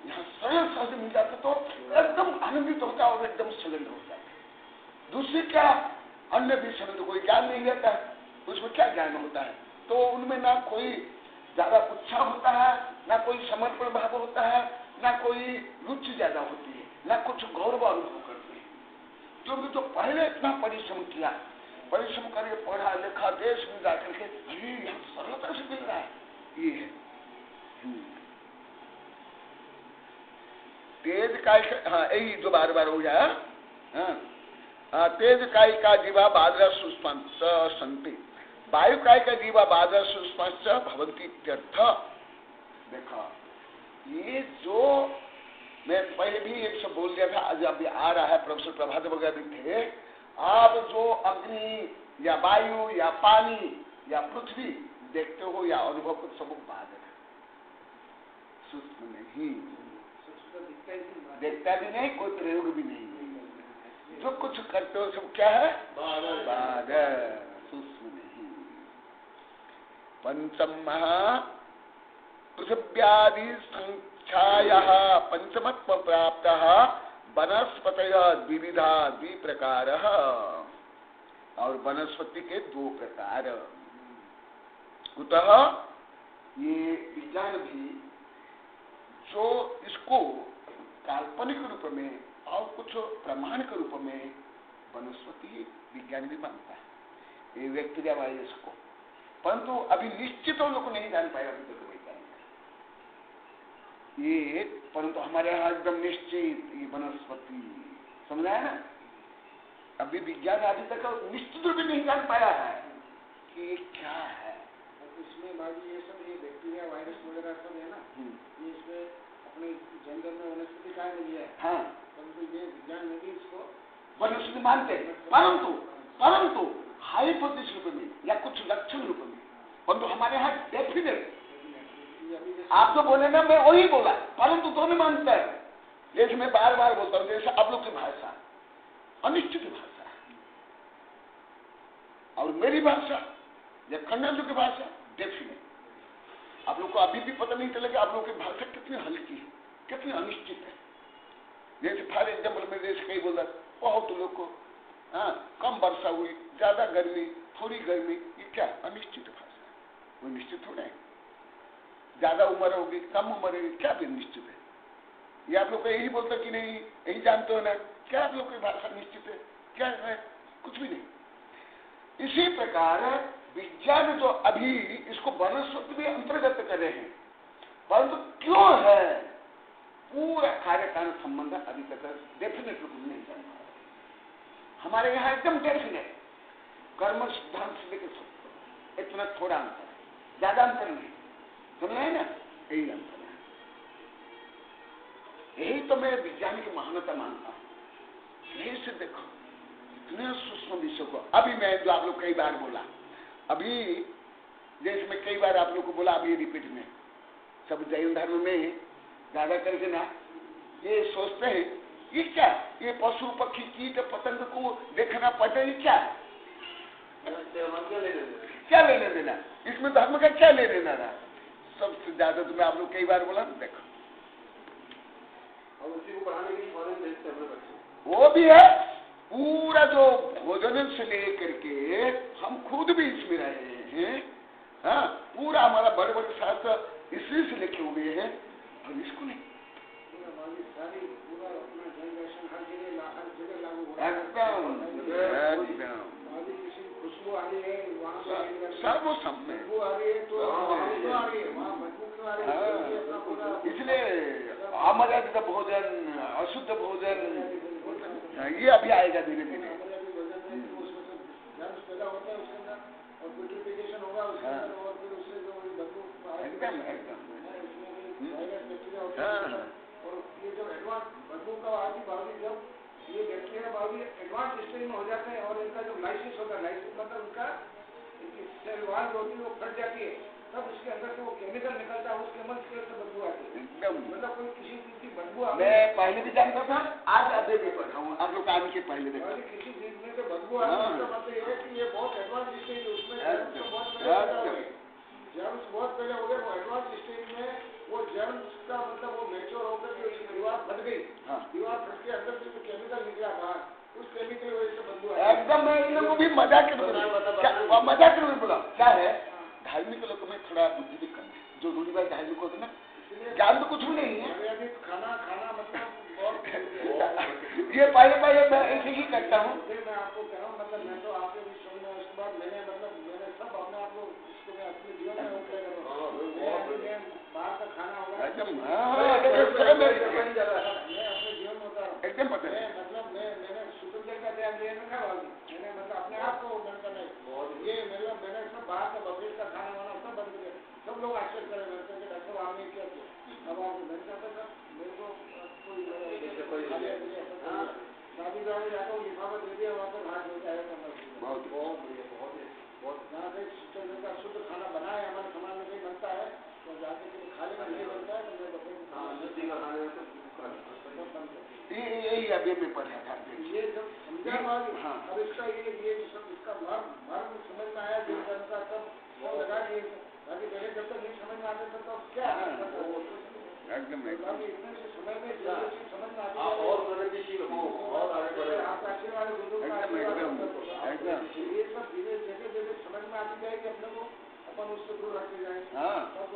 यहाँ सरल सहज मिल जाते तो एकदम आनंदित होता है और एकदम संलग्न हो जाता है। दूसरी क्या, अन्य विषय में तो कोई ज्ञान नहीं रहता है, उसमें क्या ज्ञान होता है, तो उनमें ना कोई ज्यादा उत्साह होता है, ना कोई समर्पण भाव होता है, ना कोई रुचि ज्यादा होती है, ना कुछ गौरव अनुभव करते हैं। क्योंकि जो पहले इतना परिश्रम किया, परिश्रम करके पढ़ा लिखा, देश में जाकर के अरे यहाँ सरलता से मिल रहा है, ये है। तेज काय, हाँ यही जो बार बार हो जाए, हाँ तेज काय का जीवा बादरा सुस्पंस संति, वायु काय का जीवा बादरा सुस्पंस भवंती इत्यर्थ। देखा ये जो मैं पहले भी एक सब बोल दिया था, आज अभी आ रहा है, प्रोफेसर प्रभात वगैरह भी थे। आप जो अग्नि या वायु या पानी या पृथ्वी देखते हो या अनुभव को, सब बादल है, सूक्ष्म नहीं, देखता भी नहीं, कोई प्रयोग भी नहीं, जो कुछ करते हो सब क्या है, बादल, सूक्ष्म नहीं। पंचम महा पृथिव्यादि संख्यायाः पंचमत्व प्राप्तः वनस्पतयः द्विविधा द्विप्रकारः, और वनस्पति के 2 प्रकार। कुतः ये विज्ञान भी जो इसको काल्पनिक रूप में और कुछ प्रमाणिक रूप में वनस्पति विज्ञान भी मानता है, ये बैक्टीरिया वायरस को, परंतु अभी निश्चित लोग नहीं जान पाए अभी तक वैज्ञानिक ये, परंतु हमारे यहाँ एकदम निश्चित ये वनस्पति, समझा है ना। अभी विज्ञान अभी तक निश्चित रूप में नहीं जान पाया है कि ये क्या है। इसमें बाबू ये सब ये बैक्टीरिया वायरस वगैरह सब है ना, ये इसमें अपने जंगल में वनस्पति काय नहीं है, हाँ, परंतु ये विज्ञान में भी इसको वनस्पति मानते हैं, परंतु हाइपोथेसिस रूप में या कुछ लक्षण रूप में, परंतु हमारे यहाँ डेफिनेट, आप जो बोले ना मैं वही बोला, परंतु दोनों मानता है। जैसे मैं बार बार बोलता हूँ, जैसे आप लोग की भाषा अनिश्चित भाषा है, और मेरी भाषा या कन्नड़ की भाषा डेफिनेट। आप लोग को अभी भी पता नहीं चलेगा आप लोग की भाषा कितनी हल्की है, कितनी अनिश्चित है। जैसे फॉर एग्जाम्पल में जैसे कहीं बोला बहुत लोग को कम वर्षा हुई, ज्यादा गर्मी, थोड़ी गर्मी, ये क्या अनिश्चित भाषा है, वो निश्चित थोड़ा है। ज्यादा उम्र होगी, कम उम्र होगी, क्या भी निश्चित है। ये आप लोग को यही बोलते कि नहीं, यही जानते हो ना, क्या आप लोग की भाषा निश्चित है, क्या है, कुछ भी नहीं। इसी प्रकार विज्ञान जो अभी इसको वनस्पति भी अंतर्गत कर रहे हैं, परंतु क्यों है पूरा कार्य कारण संबंध अभी तक डेफिनेट रूप में नहीं जान पा रहे। हमारे यहाँ एकदम डेफिनेट कर्म सिद्धांत से लेकर इतना थोड़ा अंतर है, ज्यादा अंतर नहीं, समझ रहे ना, यही अंतर है। यही तो मैं विज्ञान की महानता मानता हूं। यही से देखो इतने सूक्ष्म विषय को, अभी मैं जो आप लोग कई बार बोला, अभी जैसे मैं कई बार आप लोग को बोला, अभी रिपीट में सब जैन धर्म में ज्यादा करके ना ये सोचते हैं ये क्या, ये पशु पक्षी कीट पतंग को देखना पड़ता है, क्या क्या लेने देना, इसमें धर्म का क्या लेने देना। सबसे ज्यादा तो मैं आप लोग कई बार बोला ना, देखो और उसी को बढ़ाने के लिए फॉरेन देश से अपने बच्चे, वो भी है पूरा जो भोजन से लेकर के हम खुद भी इसमें रहे हैं, हाँ, पूरा हमारा बड़े बड़े शास्त्र इसलिए से लिखे हुए हैं, और इसको नहीं खुशबू आ रही है, वहाँ सब सब में अमर्यादित भोजन, अशुद्ध भोजन, ये अभी आएगा धीरे धीरे। पैदा होता है उसके अंदर और प्यूरिफिकेशन होगा उसके अंदर और फिर उससे जो बदबू एकदम और ये जब एडवांस बदबू का आदि बावली जब ये बैक्टीरिया बावली एडवांस स्टेज में हो जाते हैं और इनका जो लाइसिस होता है, लाइसिस मतलब उनका सेल वाल जो होती है वो फट जाती है, तब उसके अंदर से वो केमिकल निकलता है, उस केमिकल से बदबू आती है। मतलब कोई किसी चीज की बदबू मैं पहले भी जानता था, आज अभी भी पढ़ा हूँ, आप लोग आने के पहले देखा किसी चीज में से बदबू आती है, इसका मतलब ये है कि ये बहुत एडवांस स्टेज है, उसमें जर्म्स बहुत पहले हो गए, वो एडवांस स्टेज में वो जर्म्स का मतलब वो मैच्योर होकर के उसकी दीवार फट गई, दीवार फट के अंदर से जो केमिकल निकला बाहर, उस केमिकल की वजह से बदबू आया। एकदम मैं इन लोगों को भी मजाक के बोला, क्या है धार्मिक लोगों में थोड़ा बुद्धि भी कम है, जो रूढ़िवादी धार्मिक होते ना, ज्ञान तो कुछ भी नहीं है। खाना मतलब बहुत ये पहले मैं ऐसे ही करता हूँ। मैं आपको कह रहा हूँ, मतलब मैं तो आपके भी सुन रहा हूँ, उसके बाद मैंने सब अपने आप को इसको मैं अपने जीवन में अप्लाई कर रहा हूँ। मैं बाहर का खाना होगा मैं अपने जीवन में होता हूँ एकदम पता है। मतलब मैंने शुक्र का ध्यान दिया ना, मैंने मतलब अपने आप को बंद करना, ये मतलब मैंने सब बाहर का बकरीद का खाना वाना सब बंद किया। सब लोग आश्चर्य करे मेरे को, डॉक्टर आपने क्या किया? अब आप बंद करते सब मेरे को कोई शादी ब्याह में जाता हूँ, लिफाफा दे दिया, वहाँ पर हाथ धो जाएगा। बहुत जहाँ से शुद्ध खाना बना है, हमारे समाज में नहीं बनता है, तो जाके खाने में नहीं बनता है, तो मैं यही अभी में पढ़ा था। ये जब समझा अब इसका ये सब इसका मर्म समझ में आया, जिन का सब लगा के बाकी पहले जब तक नहीं समझ में आते थे तो क्या एकदम इतने से समय में समझ में आती है और प्रगतिशील हो और आगे बढ़े, आपका आशीर्वाद ये सब धीरे जैसे समझ में आती जाएगी, अपने को अपन उससे दूर रखते जाएंगे, तब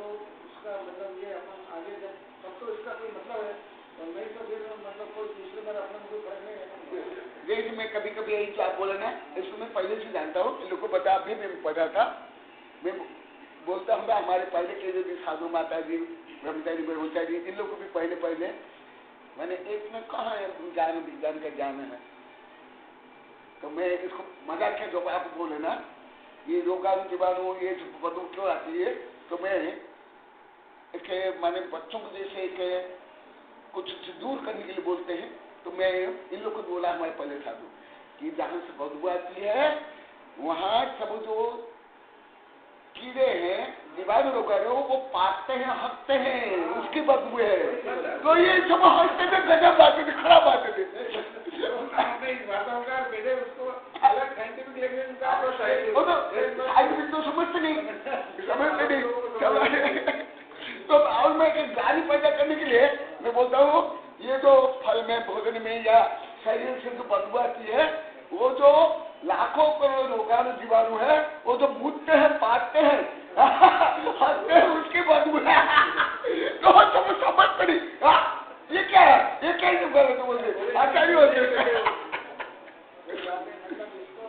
उसका मतलब ये अपन आगे जब तब तो इसका कोई मतलब है, और नहीं तो फिर मतलब कोई दूसरे बार अपने को फर्क नहीं है। जैसे मैं कभी यही जो आप बोले ना, इसको मैं पहले से जानता हूँ, इन लोग को बता भी मैं पढ़ा था, मैं बोलता हूँ हमारे पहले के जो भी साधु माता जी, ब्रह्मचारी ब्रह्मचारी, इन लोग को भी पहले मैंने एक में कहा है ज्ञान विज्ञान का ज्ञान है, तो मैं इसको मजाक के जो आप बोले ना, ये रोगाणु जीवाणु ये बदबू क्यों आती है, तो मैं एक माने बच्चों को जैसे एक कुछ दूर करने के लिए बोलते हैं, तो मैं इन लोग को बोला हमारे पहले साधु कि जहाँ से बदबू आती है वहाँ सब जो कीड़े हैं, जीवाणु रोगाणु, वो पाकते हैं, हंसते हैं, उसकी बदबू है। तो ये सब हंसते थे, गजब बातें थे, खराब बातें थे। साइंटिफिक तो समझते नहीं। तो और मैं एक गाली पैदा करने के लिए मैं बोलता हूँ, ये जो फल में, भोजन में या शरीर से जो बदबू आती है, वो जो लाखों करोड़ रोगाणु जीवाणु है, वो जो बूझते हैं, पाटते हैं, हंसते हैं, उसकी बदबू है। तो सब समझ पड़ी, ये क्या है, ये कैसे गलत बोलते आचार्य होते।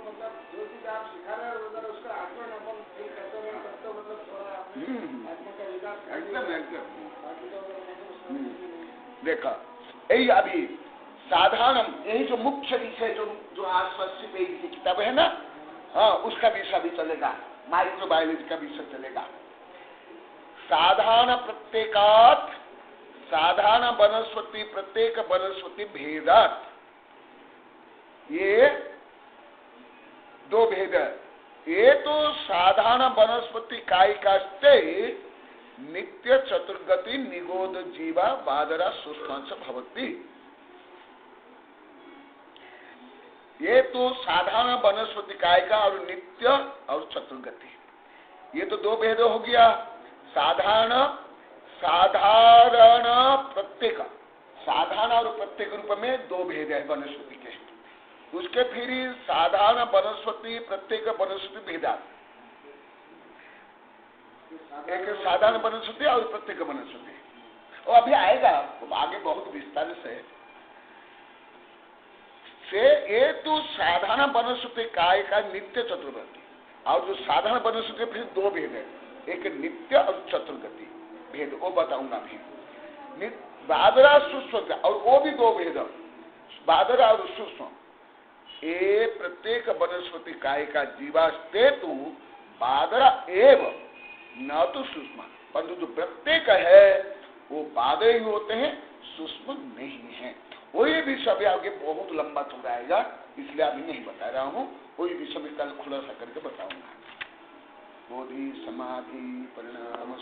मतलब जो चीज आप सिखा रहे हो उधर उसका आचरण अपन फील करते रहे, तब तो मतलब थोड़ा आत्मा का विकास एकदम देखा। यही अभी साधारण यही जो मुख्य विषय जो आज स्वस्ति पेज की किताब है ना, हाँ, उसका विषय भी चलेगा, माइक्रोबायोलॉजी का विषय चलेगा। साधारण प्रत्येकात साधारण वनस्पति प्रत्येक वनस्पति भेदात, ये दो भेद है। ये तो साधारण वनस्पति कायिकास्ते नित्य चतुर्गति निगोद जीवा बादरा सुस्थांश भवती। ये तो साधारण वनस्पति कायिका और नित्य और चतुर्गति, ये तो दो भेद हो गया। साधारण प्रत्येक, साधारण और प्रत्येक रूप में दो भेद है वनस्पति के। उसके फिर साधारण वनस्पति प्रत्येक वनस्पति भेदा, एक साधारण वनस्पति और प्रत्येक वनस्पति, और अभी आएगा आगे बहुत विस्तार से। ये तो साधारण वनस्पति काय का नित्य चतुर्गति, और जो साधारण वनस्पति फिर दो भेद है, एक नित्य और चतुर्गति भेद, वो बताऊंगा भी। बादरा सूक्ष्म, और वो भी दो भेद, बादरा और सूक्ष्म। ये प्रत्येक वनस्पति काय का जीवास्तेतु बादरा एव न तो सूक्ष्म, परंतु जो प्रत्येक है वो बादर ही होते हैं, सूक्ष्म नहीं है। वही भी सब आगे बहुत लंबा चौड़ाएगा, इसलिए अभी नहीं बता रहा हूँ, वही भी सब कल खुलासा करके बताऊंगा। बोधि समाधि परिणाम